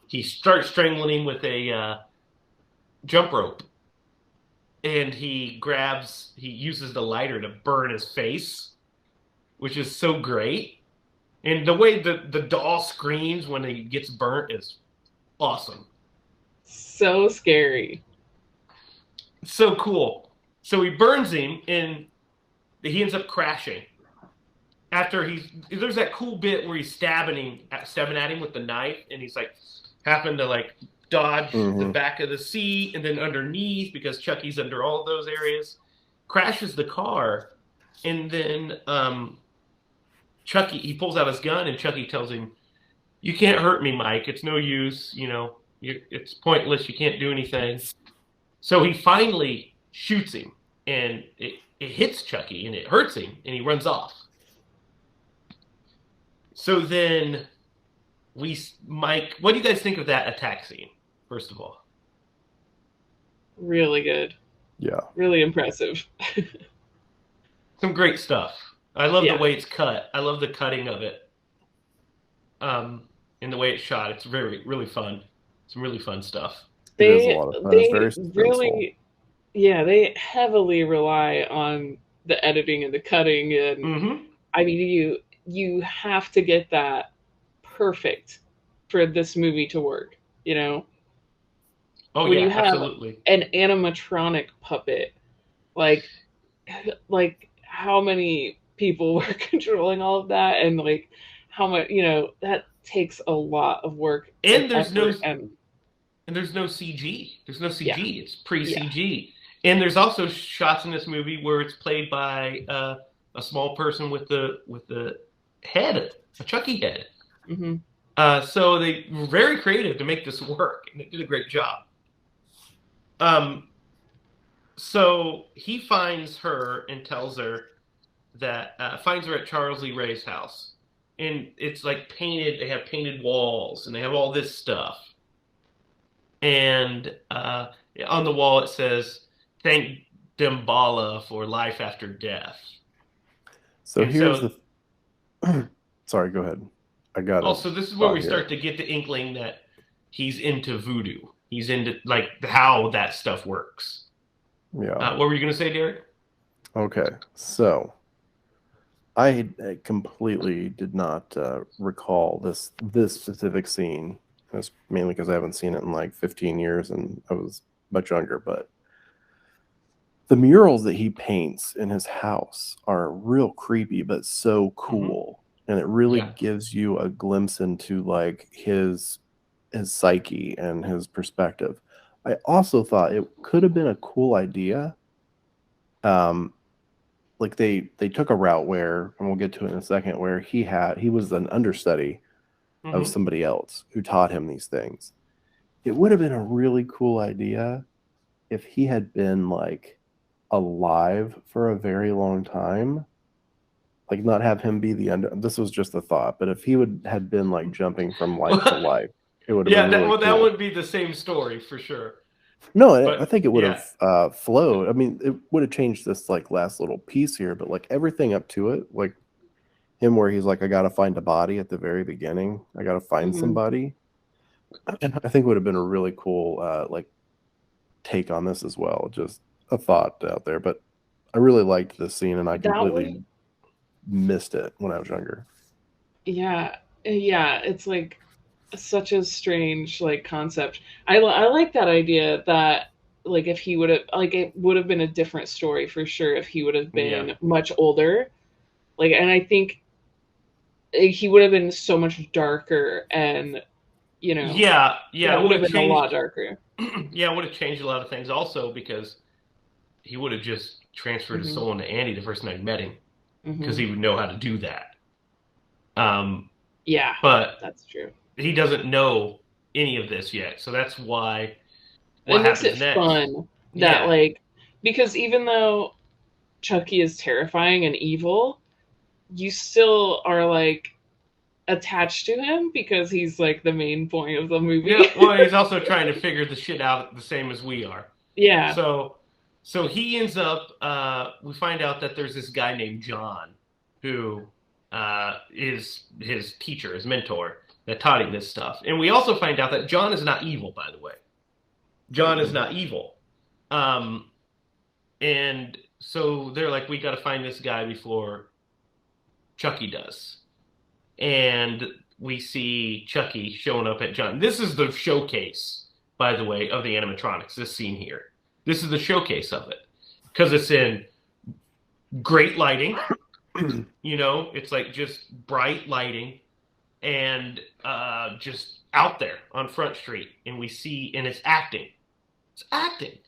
he starts strangling him with a jump rope. And he uses the lighter to burn his face, which is so great. And the way the doll screams when he gets burnt is awesome. So scary. So cool. So he burns him, and he ends up crashing. After there's that cool bit where he's stabbing at him with the knife, and he's like having to like dodge the back of the seat and then underneath because Chucky's under all of those areas. Crashes the car, and then Chucky, he pulls out his gun, and Chucky tells him, "You can't hurt me, Mike. It's no use. It's pointless. You can't do anything." So he finally shoots him, and it hits Chucky, and it hurts him, and he runs off. So then Mike, what do you guys think of that attack scene, first of all? Really good. Yeah. Really impressive. Some great stuff. I love the way it's cut. I love the cutting of it. And the way it's shot. It's really fun. Some really fun stuff. They heavily rely on the editing and the cutting, and I mean, you have to get that perfect for this movie to work. Oh, when you have absolutely. An animatronic puppet, like how many people were controlling all of that, and like how much that takes a lot of work. And there's no CG. There's no CG. Yeah. It's pre-CG. Yeah. And there's also shots in this movie where it's played by a small person with the head, a Chucky head. Mm-hmm. So they were very creative to make this work, and they did a great job. So he finds her and tells her that finds her at Charles Lee Ray's house, and it's like painted. They have painted walls, and they have all this stuff. And on the wall it says, "Thank Damballa for life after death." So here's the. Sorry, go ahead. I got it. Also, this is where we start to get the inkling that he's into voodoo. He's into like how that stuff works. Yeah. What were you going to say, Derek? Okay, so I completely did not recall this specific scene. That's mainly because I haven't seen it in like 15 years, and I was much younger. But the murals that he paints in his house are real creepy, but so cool. And it really gives you a glimpse into like his psyche and his perspective. I also thought it could have been a cool idea. Like they took a route where, and we'll get to it in a second, where he was an understudy of somebody else who taught him these things. It would have been a really cool idea if he had been like alive for a very long time like not have him be the under. This was just a thought, but if he had been like jumping from life to life, it would have been really that cool. would be the same story for sure. No, But, I think it would yeah. have flowed. I mean, it would have changed this like last little piece here, but like everything up to it, like him where he's like, I gotta find a body at the very beginning. I gotta find somebody. And I think would have been a really cool like take on this as well. Just a thought out there, but I really liked this scene, and I completely missed it when I was younger. Yeah, it's like such a strange like concept. I like that idea that like if he would have like it would have been a different story for sure if he would have been much older. Like, and I think he would have been so much darker, and it would have been a lot darker. Yeah, it would have changed a lot of things also because he would have just transferred his soul into Andy the first night he met him because he would know how to do that. Yeah, but that's true. He doesn't know any of this yet, so that's why. It makes it fun that like because even though Chucky is terrifying and evil, you still are like attached to him because he's like the main point of the movie. Yeah, well, he's also trying to figure the shit out the same as we are. Yeah. So he ends up. We find out that there's this guy named John, who is his teacher, his mentor, that taught him this stuff. And we also find out that John is not evil, by the way. John is not evil. And so they're like, we got to find this guy before Chucky does. And we see Chucky showing up at John. This is the showcase, by the way, of the animatronics, this scene here. This is the showcase of it. Because it's in great lighting. It's like just bright lighting. And just out there on Front Street. And we see, and it's acting. It's acting.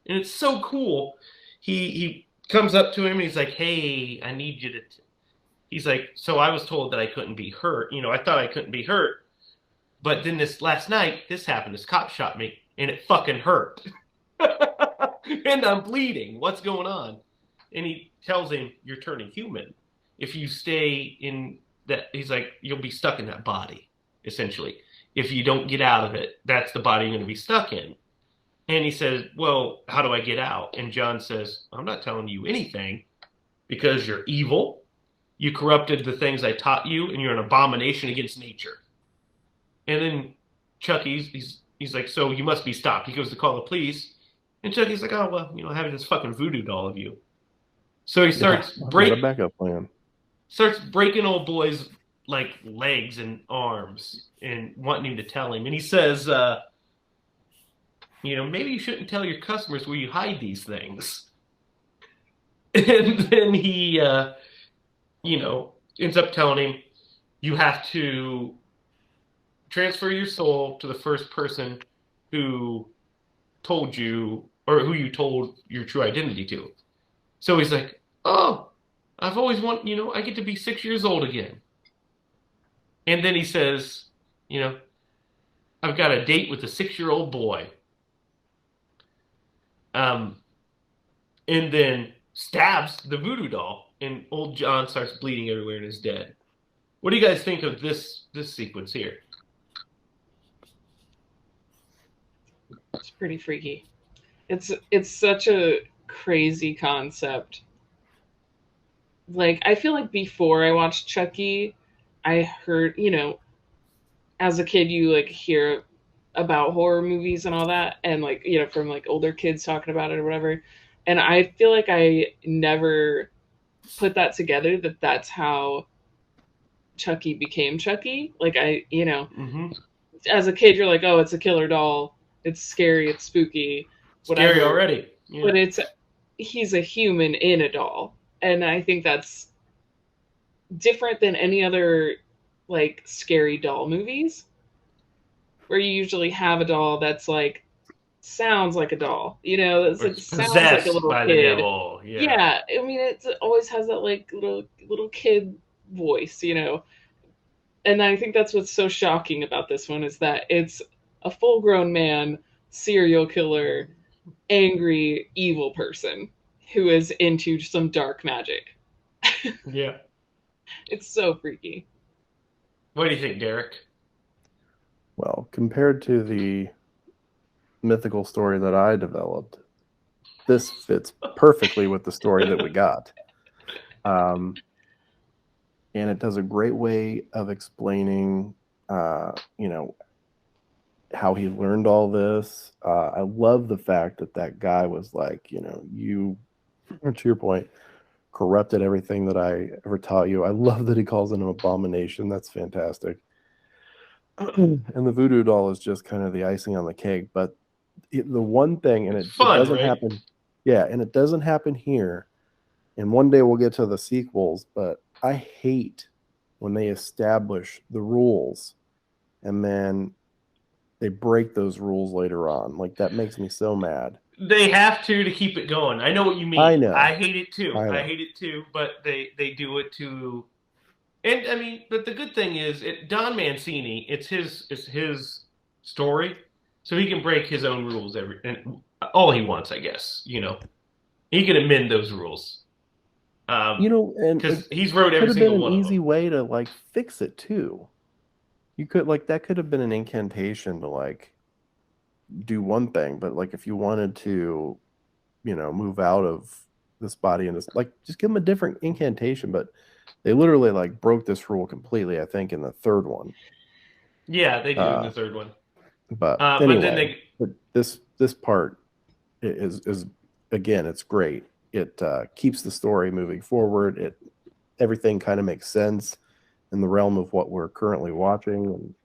And it's so cool. He comes up to him and he's like, hey, I need you to... He's like, so I was told that I couldn't be hurt. I thought I couldn't be hurt. But then last night, this happened. This cop shot me, and it fucking hurt. And I'm bleeding. What's going on? And he tells him, you're turning human. If you stay in that, he's like, you'll be stuck in that body, essentially. If you don't get out of it, that's the body you're going to be stuck in. And he says, well, how do I get out? And John says, I'm not telling you anything because you're evil. You corrupted the things I taught you, and you're an abomination against nature. And then Chucky, he's like, so you must be stopped. He goes to call the police. And Chucky's like, oh, well, I have this fucking voodoo doll of you. So he starts breaking... a backup plan. Starts breaking old boy's like legs and arms and wanting him to tell him. And he says, maybe you shouldn't tell your customers where you hide these things. And then he... ends up telling him, you have to transfer your soul to the first person who told you, or who you told your true identity to. So he's like, oh, I've always wanted, I get to be 6 years old again. And then he says, I've got a date with a 6-year-old boy. And then stabs the voodoo doll. And old John starts bleeding everywhere and is dead. What do you guys think of this sequence here? It's pretty freaky. It's such a crazy concept. Like, I feel like before I watched Chucky, I heard, as a kid, you like hear about horror movies and all that, and like, from like older kids talking about it or whatever. And I feel like I never put that together that that's how Chucky became Chucky. Like as a kid, you're like, oh, it's a killer doll. It's scary. It's spooky. Whatever. Scary already. Yeah. But he's a human in a doll. And I think that's different than any other like scary doll movies where you usually have a doll that's like sounds like a doll, it sounds like a little by kid. The devil. Yeah, I mean it always has that like little kid voice, and I think that's what's so shocking about this one is that it's a full-grown man, serial killer, angry, evil person who is into some dark magic. Yeah. It's so freaky. What do you think, Derek? Well, compared to the mythical story that I developed, this fits perfectly with the story that we got. And it does a great way of explaining, you know, how he learned all this. I love the fact that that guy was like, you know, you, to your point, corrupted everything that I ever taught you. I love that he calls it an abomination. That's fantastic. And the voodoo doll is just kind of the icing on the cake. But the one thing, and it Fun, doesn't right? happen. Yeah, and it doesn't happen here. And one day we'll get to the sequels, but I hate when they establish the rules and then they break those rules later on. Like, that makes me so mad. They have to keep it going. I know what you mean. I know. I hate it too. I know. I hate it too. But they do it to. And I mean, but the good thing is, Don Mancini. It's his story, so he can break his own rules and all he wants. I guess he can amend those rules. You know, and because he's wrote every could have single been one an of easy them. way to like fix it too. You could that could have been an incantation to like do one thing, but like if you wanted to, move out of this body and just just give them a different incantation. But they literally like broke this rule completely, I think, in the third one. Yeah, they do in the third one. But But then anyway, this part is again, it's great. It keeps the story moving forward. Everything kind of makes sense in the realm of what we're currently watching, and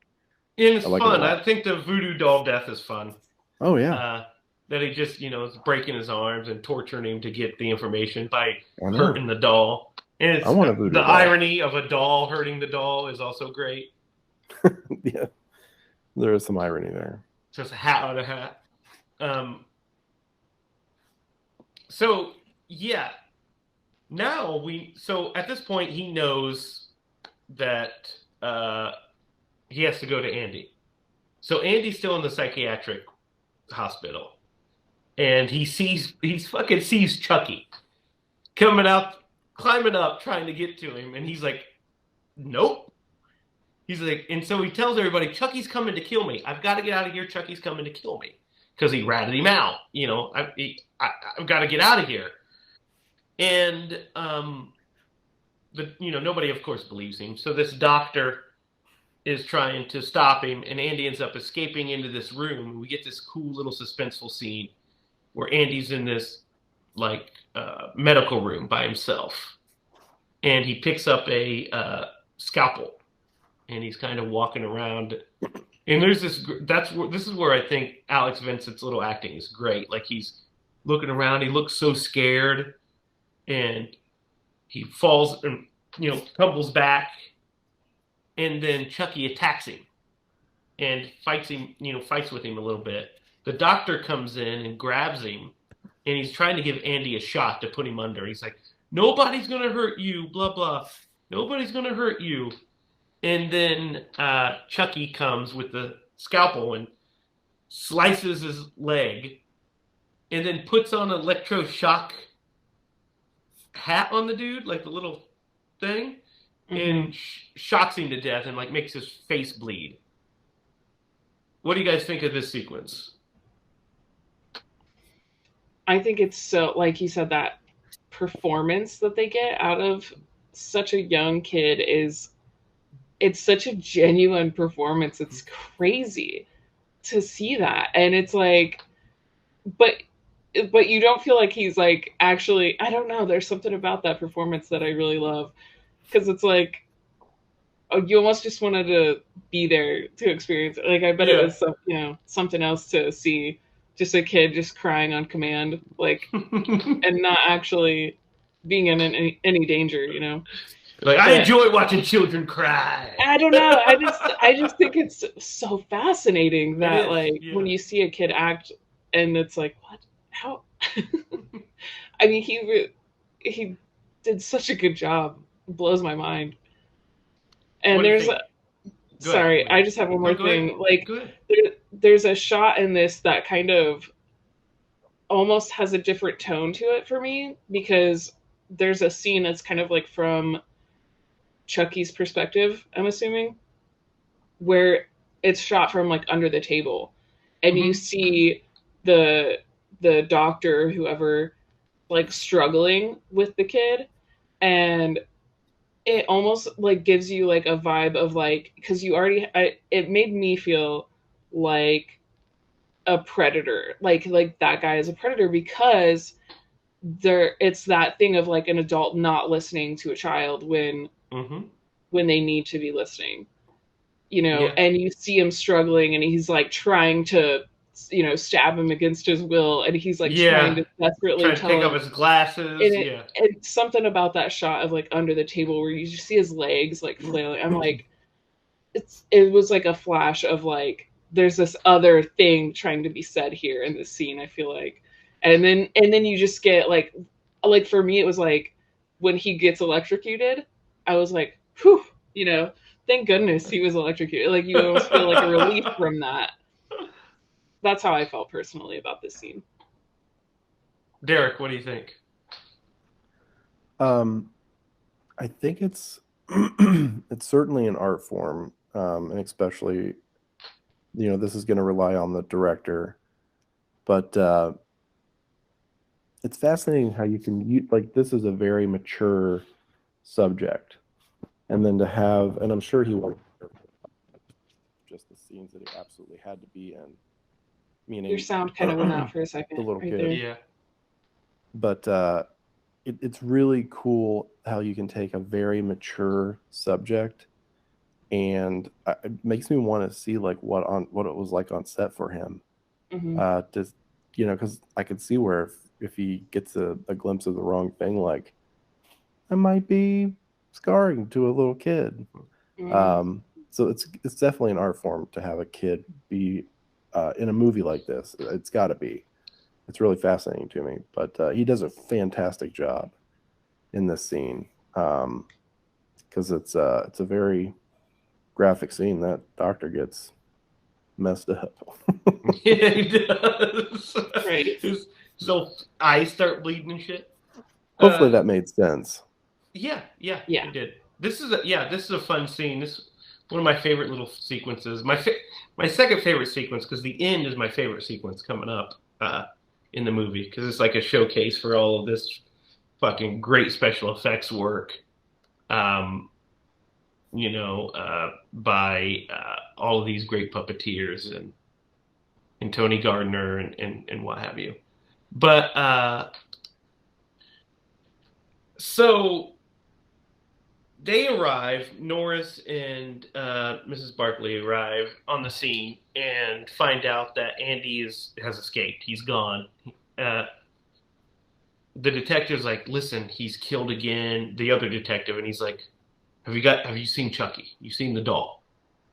it's I like fun. it a lot. I think the voodoo doll death is fun. Oh yeah. That he just is breaking his arms and torturing him to get the information by hurting the doll. And it's, I want a voodoo the doll. irony of a doll hurting the doll is also great. Yeah, there is some irony there. Just a hat on a hat. So yeah, so at this point he knows that he has to go to Andy. So Andy's still in the psychiatric hospital, and he fucking sees Chucky coming out, climbing up, trying to get to him, and he's like, nope. He's like, and so he tells everybody, Chucky's coming to kill me. I've got to get out of here. Chucky's coming to kill me because he ratted him out. I've got to get out of here. And nobody, of course, believes him. So this doctor is trying to stop him, and Andy ends up escaping into this room. We get this cool little suspenseful scene where Andy's in this medical room by himself, and he picks up a scalpel, and he's kind of walking around. And there's this is where I think Alex Vincent's little acting is great. Like, he's looking around, he looks so scared, and he falls and tumbles back. And then Chucky attacks him and fights with him a little bit. The doctor comes in and grabs him, and he's trying to give Andy a shot to put him under. He's like, nobody's going to hurt you, blah, blah. Nobody's going to hurt you. And then Chucky comes with the scalpel and slices his leg and then puts on an electroshock hat on the dude, like the little thing. And shocks him to death and makes his face bleed. What do you guys think of this sequence? I think it's so, like you said, that performance that they get out of such a young kid it's such a genuine performance. It's crazy to see that. And it's like, but you don't feel like he's actually, I don't know, there's something about that performance that I really love. Because it's like, you almost just wanted to be there to experience it. I bet it was something else to see, just a kid just crying on command, and not actually being in any danger, I enjoy watching children cry. I don't know. I just think it's so fascinating that when you see a kid act, and it's like, what? How? I mean, he did such a good job. Blows my mind. And sorry, I just have one more thing. There's a shot in this that kind of almost has a different tone to it for me, because there's a scene that's kind of from Chucky's perspective, I'm assuming, where it's shot from like under the table, and you see the doctor, whoever, like struggling with the kid, and it almost like gives you like a vibe of like, because it made me feel like a predator, like that guy is a predator, because it's that thing of like an adult not listening to a child when they need to be listening, and you see him struggling, and he's like trying to stab him against his will, and he's like trying to desperately take off his glasses. And something about that shot of like under the table where you just see his legs like flailing. I'm like, it was like a flash of like, there's this other thing trying to be said here in this scene, I feel like. And then you just get like for me, it was like when he gets electrocuted, I was like, whew, thank goodness he was electrocuted. Like, you almost feel like a relief from that. That's how I felt personally about this scene. Derek, what do you think? I think it's it's certainly an art form, and especially, this is going to rely on the director, but it's fascinating how you can like, this is a very mature subject, and then to have, and I'm sure he worked just the scenes that he absolutely had to be in. Meaning, your sound kind of went out for a second. The little right kid. there. Yeah. But it's really cool how you can take a very mature subject, and it makes me want to see like what it was like on set for him. Because I could see where if he gets a glimpse of the wrong thing, like, it might be scarring to a little kid. So it's definitely an art form to have a kid be in a movie like this. It's got to be. It's really fascinating to me. But he does a fantastic job in this scene, because it's a very graphic scene. That doctor gets messed up. Yeah, he does. Right. His little eyes start bleeding and shit. Hopefully that made sense. Yeah, it did. This is a fun scene. This is one of my favorite little sequences. My second favorite sequence, because the end is my favorite sequence coming up in the movie, because it's like a showcase for all of this fucking great special effects work, by all of these great puppeteers and Tony Gardner and what have you. But so they arrive, Norris and Mrs. Barkley arrive on the scene and find out that Andy has escaped. He's gone. The detective's like, listen, he's killed again. The other detective, and he's like, have you seen Chucky? You seen the doll?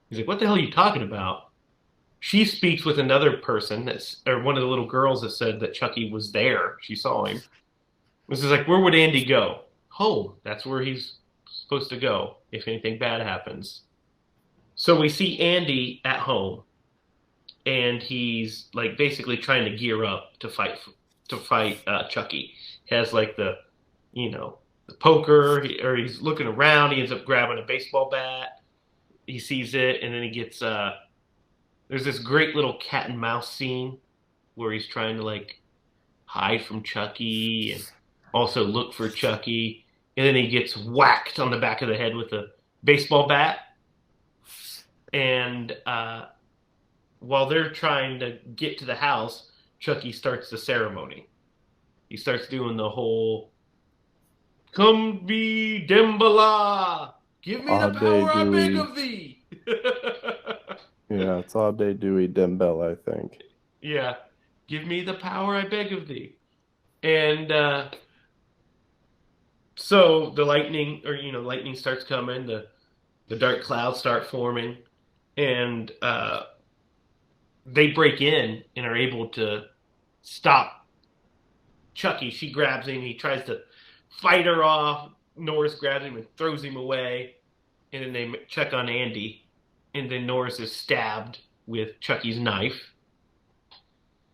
He's like, what the hell are you talking about? She speaks with another person, or one of the little girls that said that Chucky was there. She saw him. This is like, where would Andy go? Home. That's where he's supposed to go if anything bad happens. So we see Andy at home, and he's like basically trying to gear up to fight Chucky. He has like the poker, or he's looking around. He ends up grabbing a baseball bat. He sees it, and then he gets there's this great little cat and mouse scene where he's trying to like hide from Chucky and also look for Chucky, and then he gets whacked on the back of the head with a baseball bat. And while they're trying to get to the house, Chucky starts the ceremony. He starts doing the whole "Come be Dembala, give me the power I beg of thee." Yeah, it's Odd Day Dewey Dembele, I think. Yeah, give me the power I beg of thee. And so the lightning starts coming. The dark clouds start forming, and they break in and are able to stop Chucky. She grabs him. He tries to fight her off. Norris grabs him and throws him away. And then they check on Andy. And then Norris is stabbed with Chucky's knife.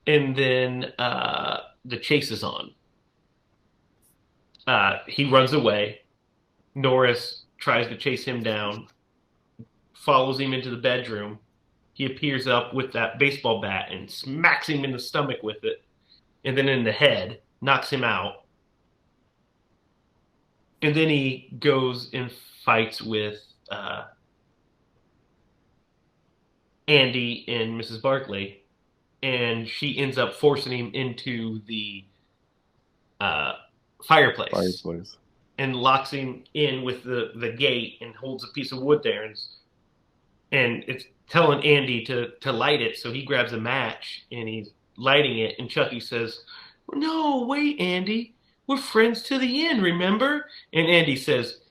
And then the chase is on. He runs away. Norris tries to chase him down, follows him into the bedroom. He appears up with that baseball bat and smacks him in the stomach with it, and then in the head, knocks him out. And then he goes and fights with Andy and Mrs. Barkley, and she ends up forcing him into the fireplace and locks him in with the gate and holds a piece of wood there, and it's telling Andy to light it, so he grabs a match and he's lighting it, and Chucky says, "No, wait, Andy. We're friends to the end, remember?" And Andy says,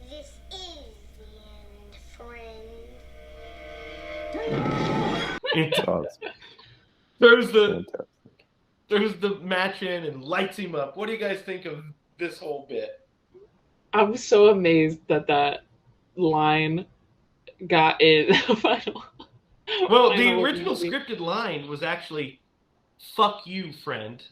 "This is the end, friend." There's the match in and lights him up. What do you guys think of this whole bit? I was so amazed that line got in the final. Well, the original scripted line was actually, "Fuck you, friend."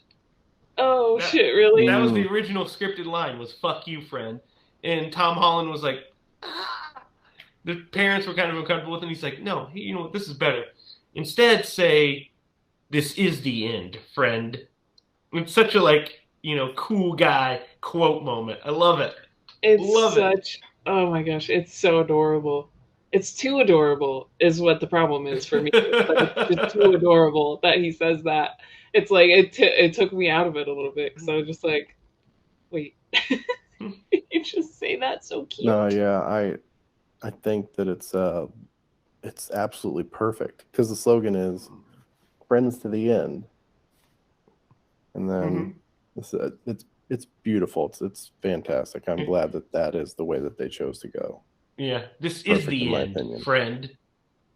Oh, shit, really? That was the original scripted line, was "Fuck you, friend." And Tom Holland was like, ah. The parents were kind of uncomfortable with him. He's like, "No, you know what, this is better. Instead, say, 'This is the end, friend.'" It's such a, cool guy quote moment. I love it. Oh my gosh, it's so adorable. It's too adorable is what the problem is for me. It's just too adorable that he says that. It's like, it took me out of it a little bit, because I was just like, wait, you just say that so cute. No, yeah, I think that it's absolutely perfect, because the slogan is "Friends to the end," and then it's beautiful. It's fantastic. I'm glad that is the way that they chose to go. Yeah, this is the end, friend.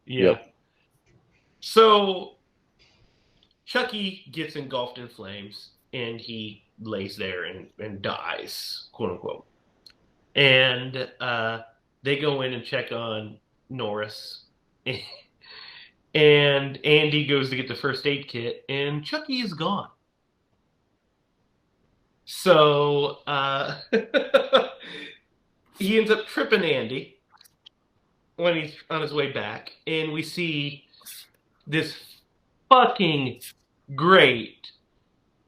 Yeah. Yep. So Chucky gets engulfed in flames, and he lays there and dies, quote unquote. And they go in and check on Norris, and Andy goes to get the first aid kit, and Chucky is gone. So he ends up tripping Andy when he's on his way back, and we see this fucking great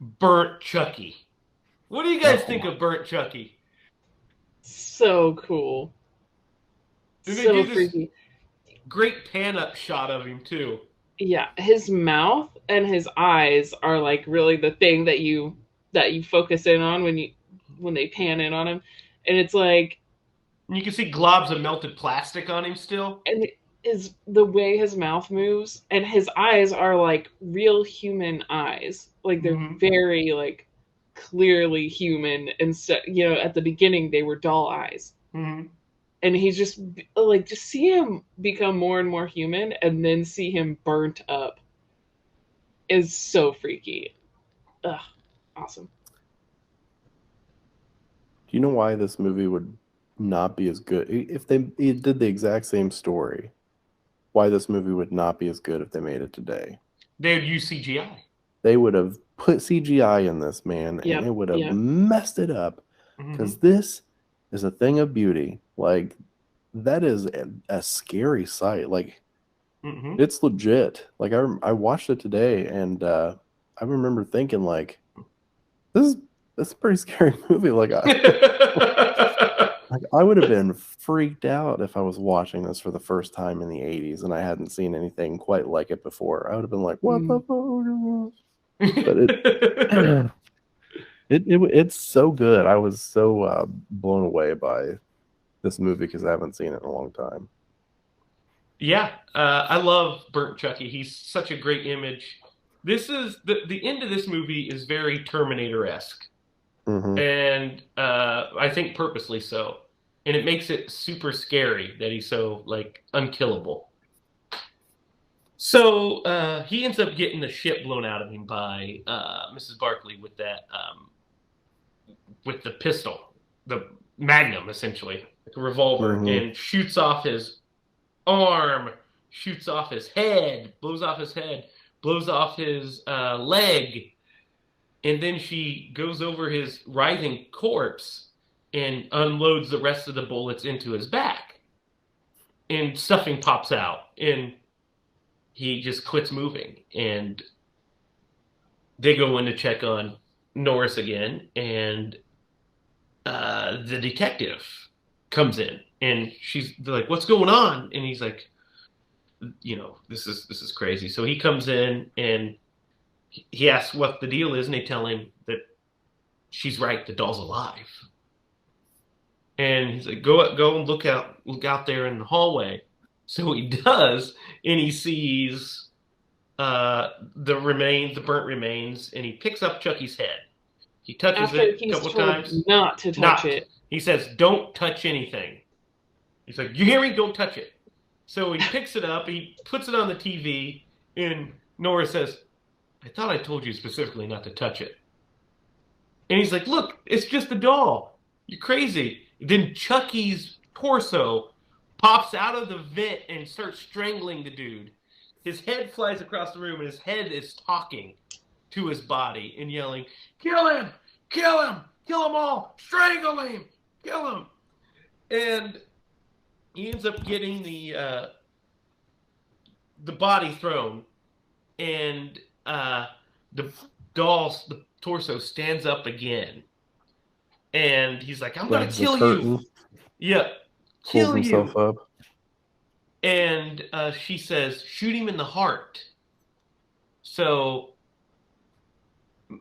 burnt Chucky. What do you guys think of burnt Chucky? So cool. So freaky. Great pan-up shot of him, too. Yeah, his mouth and his eyes are like really the thing that you focus in on when they pan in on him, and it's like you can see globs of melted plastic on him still. And the way his mouth moves, and his eyes are like real human eyes, like they're very like clearly human, and so, at the beginning they were doll eyes, and he's just see him become more and more human, and then see him burnt up is so freaky. Ugh. Awesome. Do you know why this movie would not be as good if they did the exact same story? Why this movie would not be as good if they made it today? They would use CGI. They would have put CGI in this, man, and it would have messed it up, because this is a thing of beauty. Like, that is a scary sight. Like, it's legit. Like, I watched it today, and I remember thinking, like, this is a pretty scary movie. Like, I would have been freaked out if I was watching this for the first time in the 80s and I hadn't seen anything quite like it before. I would have been like, what the fuck? But it's so good. I was so blown away by this movie because I haven't seen it in a long time. Yeah, I love Burnt Chucky. He's such a great image. This is the end of this movie is very Terminator-esque, and I think purposely so. And it makes it super scary that he's so unkillable. So he ends up getting the shit blown out of him by Mrs. Barkley with that with the pistol, the Magnum, essentially, like a revolver, and shoots off his arm, shoots off his head, blows off his head, blows off his leg, and then she goes over his writhing corpse and unloads the rest of the bullets into his back. And stuffing pops out, and he just quits moving. And they go in to check on Norris again, and the detective comes in, and they're like, "What's going on?" And he's like, this is crazy. So he comes in and he asks what the deal is, and they tell him that she's right, the doll's alive. And he's like, go and look out there in the hallway. So he does, and he sees the burnt remains, and he picks up Chucky's head. He touches it a couple times. Not to touch it. He says, "Don't touch anything." He's like, "You hear me? Don't touch it." So he picks it up, he puts it on the TV, and Nora says, "I thought I told you specifically not to touch it." And he's like, "Look, it's just a doll. You're crazy." Then Chucky's torso pops out of the vent and starts strangling the dude. His head flies across the room, and his head is talking to his body and yelling, "Kill him! Kill him! Kill them all! Strangle him! Kill him!" And he ends up getting the body thrown, and the torso stands up again, and he's like, "I'm gonna kill you." Yeah, kill pulls you. himself up. And she says, "Shoot him in the heart." So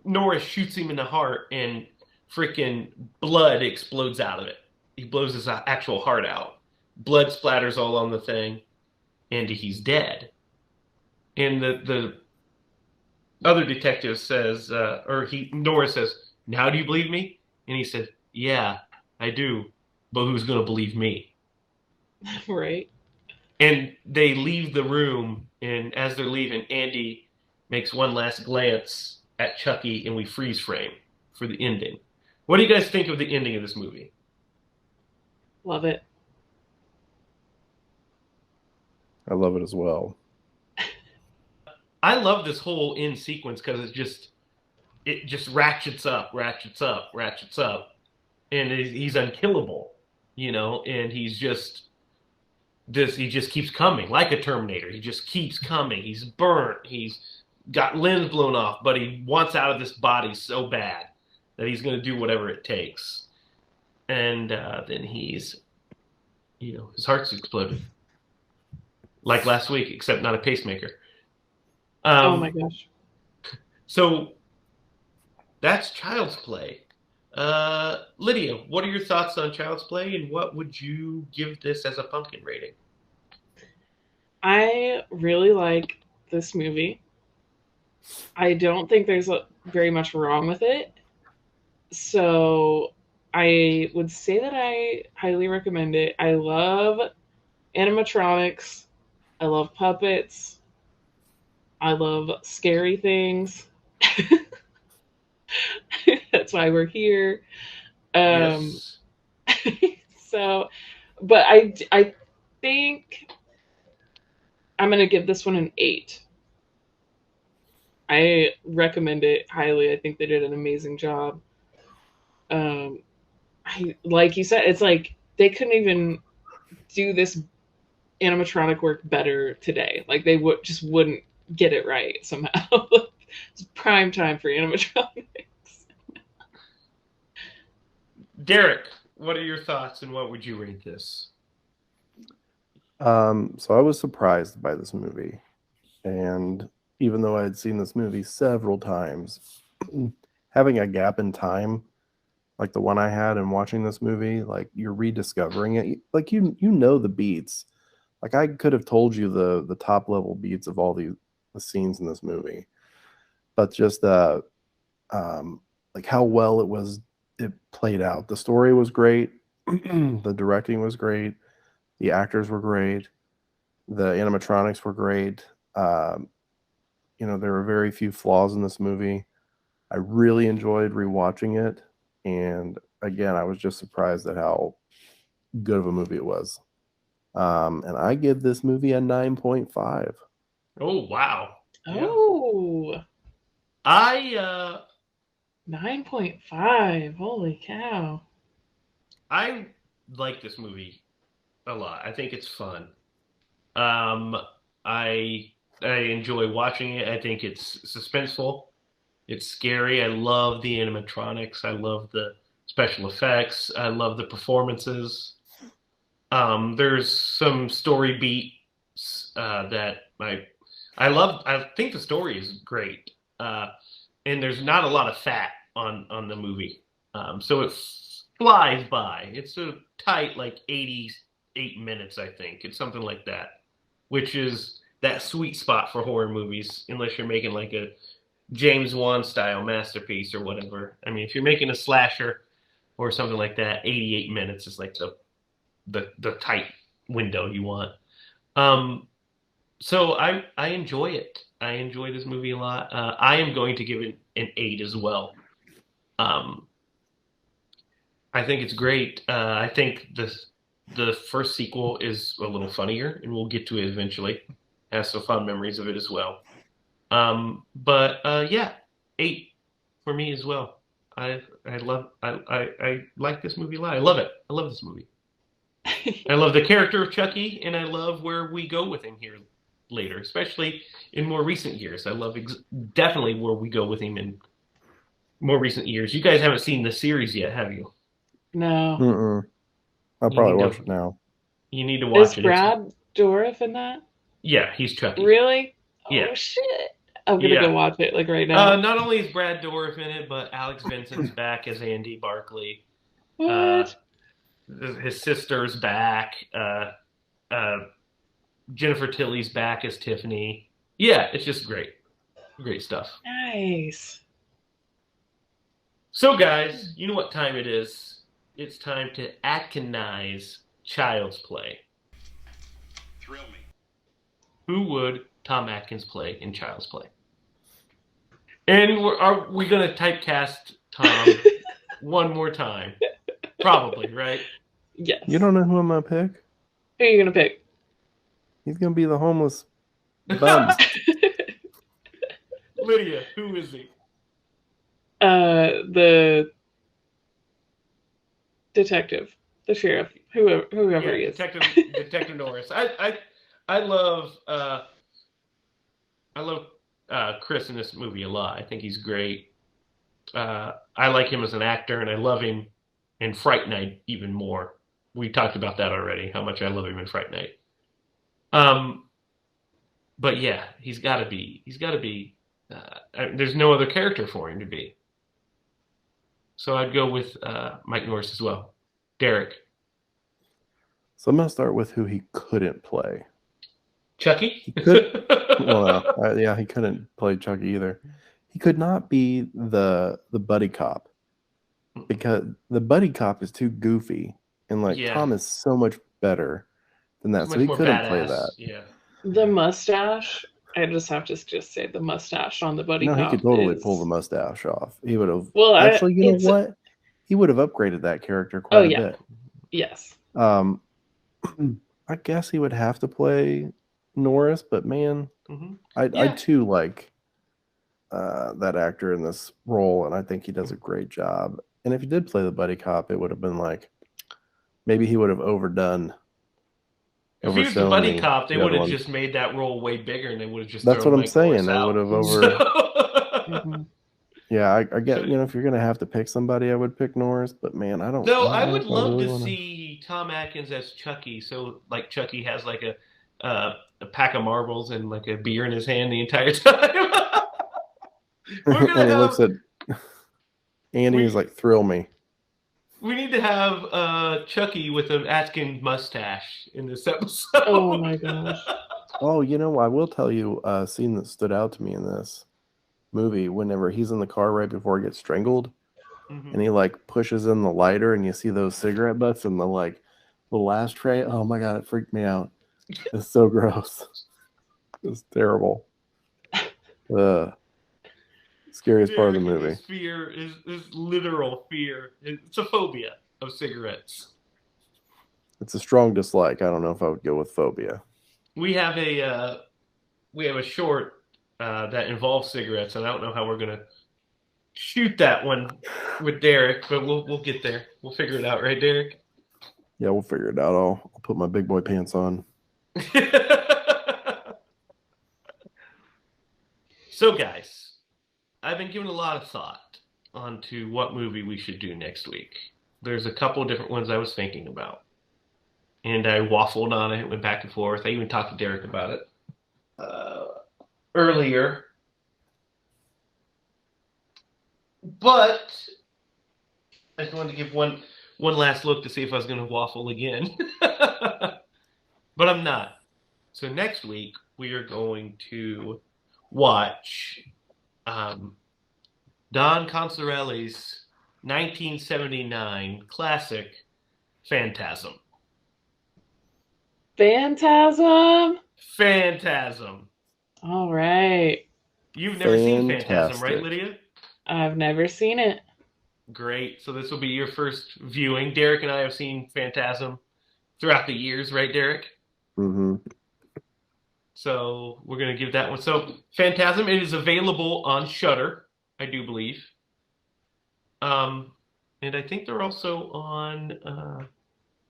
Norris shoots him in the heart, and freaking blood explodes out of it. He blows his actual heart out. Blood splatters all on the thing, and he's dead. And the other detective says, Norris says, "Now do you believe me?" And he said, "Yeah, I do. But who's going to believe me?" Right. And they leave the room, and as they're leaving, Andy makes one last glance at Chucky, and we freeze frame for the ending. What do you guys think of the ending of this movie? Love it. I love it as well. I love this whole end sequence because it just ratchets up, and he's unkillable, and he just keeps coming like a Terminator. He just keeps coming. He's burnt. He's got limbs blown off, but he wants out of this body so bad that he's going to do whatever it takes. And then he's, his heart's exploded. Like last week, except not a pacemaker. Oh my gosh. So that's Child's Play. Lydia, what are your thoughts on Child's Play, and what would you give this as a pumpkin rating? I really like this movie. I don't think there's very much wrong with it. So I would say that I highly recommend it. I love animatronics. I love puppets. I love scary things. That's why we're here. Yes. So, but I think I'm going to give this one an 8. I recommend it highly. I think they did an amazing job. Like you said, it's like they couldn't even do this animatronic work better today. Like they wouldn't get it right somehow. It's prime time for animatronics. Derek, what are your thoughts, and what would you rate this? So I was surprised by this movie, and even though I had seen this movie several times, having a gap in time like the one I had in watching this movie, like you're rediscovering it. Like you know the beats. Like I could have told you the top level beats of all the scenes in this movie, but just like how well it played out. The story was great, the directing was great, the actors were great, the animatronics were great. There were very few flaws in this movie. I really enjoyed rewatching it, and again, I was just surprised at how good of a movie it was. And I give this movie a 9.5. Oh wow! Oh, I 9.5. Holy cow! I like this movie a lot. I think it's fun. I enjoy watching it. I think it's suspenseful. It's scary. I love the animatronics. I love the special effects. I love the performances. There's some story beats that I love. I think the story is great, and there's not a lot of fat on the movie, so it flies by. It's a tight 88 minutes, I think. It's something like that, which is that sweet spot for horror movies, unless you're making like a James Wan style masterpiece or whatever. I mean, if you're making a slasher or something like that, 88 minutes is like the tight window you want. So I enjoy it. I enjoy this movie a lot. I am going to give it an 8 as well. I think it's great. I think the first sequel is a little funnier, and we'll get to it eventually. Has some fun memories of it as well. Yeah, 8 for me as well. I like this movie a lot. I love it. I love this movie. I love the character of Chucky, and I love where we go with him here later, especially in more recent years. I love definitely where we go with him in more recent years. You guys haven't seen the series yet, have you? No. Mm-mm. I'll probably watch it now. You need to watch it. Is Brad Dourif in that? Yeah, he's Chucky. Really? Yeah. Oh, shit. I'm going to go watch it right now. Not only is Brad Dourif in it, but Alex Vincent's back as Andy Barkley. What? His sister's back. Jennifer Tilly's back as Tiffany. Yeah, it's just great. Great stuff. Nice. So, guys, you know what time it is. It's time to Atkinize Child's Play. Thrill me. Who would Tom Atkins play in Child's Play? And are we going to typecast Tom one more time? Probably, right? Yes. You don't know who I'm going to pick? Who are you going to pick? He's going to be the homeless bum. Lydia, who is he? The detective, the sheriff, whoever he is. Detective Norris. I love Chris in this movie a lot. I think he's great. I like him as an actor, and I love him in Fright Night even more. We talked about that already, how much I love him in Fright Night. But yeah, he's got to be. There's no other character for him to be. So I'd go with Mike Norris as well. Derek. So I'm going to start with who he couldn't play. Chucky? He could. Well, no. Yeah, he couldn't play Chucky either. He could not be the buddy cop, because the buddy cop is too goofy, and Tom is so much better than that. So he couldn't play that. Yeah. The mustache. I just have to say the mustache on the buddy cop. No, he could totally pull the mustache off. He would have. Well, actually, you know what? He would have upgraded that character quite a bit. Yes. I guess he would have to play Norris, but man, I too like that actor in this role, and I think he does a great job. And if he did play the buddy cop, it would have been maybe he would have overdone. If he was the buddy cop, they would have just made that role way bigger, and they would have just. That's what I'm saying. They would have over. Yeah, I get. If you're gonna have to pick somebody, I would pick Norris. But man, I don't. No, I would love to see Tom Atkins as Chucky. So Chucky has a pack of marbles and a beer in his hand the entire time. And he looks at Andy. He's like, "Thrill me." We need to have Chucky with an Atkins mustache in this episode. Oh my gosh. Oh, I will tell you a scene that stood out to me in this movie. Whenever he's in the car right before he gets strangled, and he pushes in the lighter, and you see those cigarette butts in the little ashtray. Oh my god, it freaked me out. It's so gross. It's terrible. Scariest part of the movie. Fear is literal fear. It's a phobia of cigarettes. It's a strong dislike. I don't know if I would go with phobia. We have a short that involves cigarettes, and I don't know how we're gonna shoot that one with Derek, but we'll get there. We'll figure it out, right, Derek? Yeah, we'll figure it out. I'll put my big boy pants on. So, guys, I've been giving a lot of thought onto what movie we should do next week. There's a couple of different ones I was thinking about. And I waffled on it, went back and forth. I even talked to Derek about it earlier. But I just wanted to give one last look to see if I was going to waffle again. But I'm not. So next week, we are going to watch Don Consarelli's 1979 classic, Phantasm. Phantasm? Phantasm. All right. You've never seen Phantasm, Fantastic. right, Lydia? I've never seen it. Great. So this will be your first viewing. Derek and I have seen Phantasm throughout the years, right, Derek? Mm-hmm. So we're going to give that one. So Phantasm, it is available on Shudder, I do believe. And I think they're also on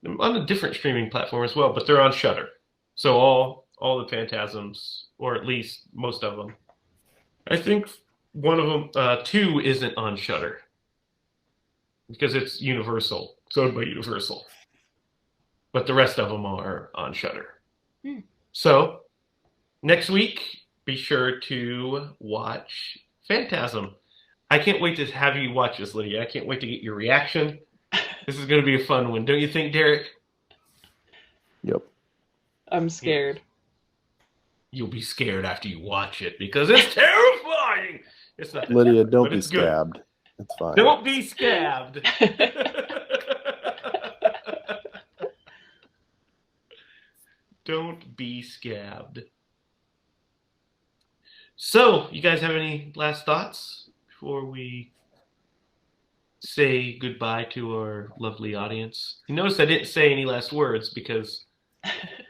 a different streaming platform as well, but they're on Shudder. So all the Phantasms, or at least most of them. I think one of them, 2 isn't on Shudder because it's Universal. It's owned by Universal. But the rest of them are on Shudder. So next week, be sure to watch Phantasm. I can't wait to have you watch this, Lydia. I can't wait to get your reaction. This is going to be a fun one. Don't you think, Derek? Yep. I'm scared. You'll be scared after you watch it because it's terrifying. It's not that Lydia, terrifying, don't but be it's good. scabbed. It's fine. Don't be scabbed. Don't be scabbed. So, you guys have any last thoughts before we say goodbye to our lovely audience? You notice I didn't say any last words because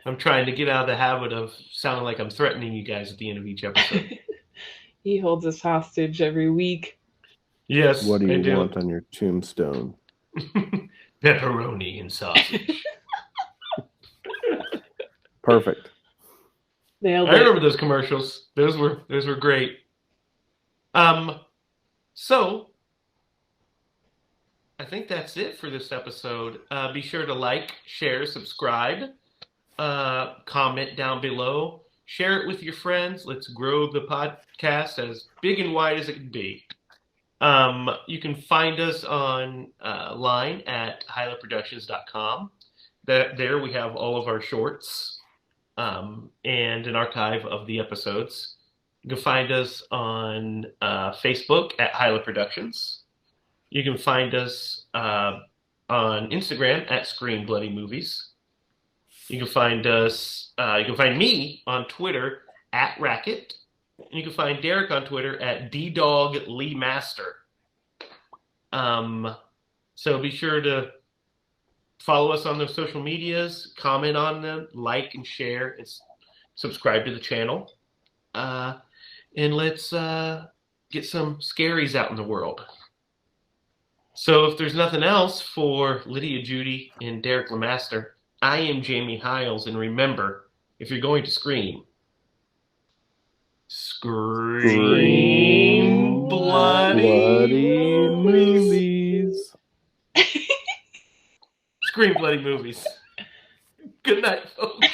I'm trying to get out of the habit of sounding like I'm threatening you guys at the end of each episode. He holds us hostage every week. Yes, What do I you do. want on your tombstone? Pepperoni and sausage. Perfect. Nailed I it. remember those commercials. Those were great. So I think that's it for this episode. Be sure to like, share, subscribe, comment down below, share it with your friends. Let's grow the podcast as big and wide as it can be. You can find us on line at hylaproductions.com. There we have all of our shorts. And an archive of the episodes. You can find us on Facebook at Hyla Productions. You can find us on Instagram at Screen Bloody Movies. You can find us. You can find me on Twitter at Racket. And you can find Derek on Twitter at DDogLeeMaster. So be sure to follow us on those social medias, comment on them, like and share, and subscribe to the channel. And let's get some scaries out in the world. So if there's nothing else for Lydia Judy and Derek Lemaster, I am Jamie Hiles, and remember, if you're going to scream bloody movies. Scream bloody movies. Good night, folks.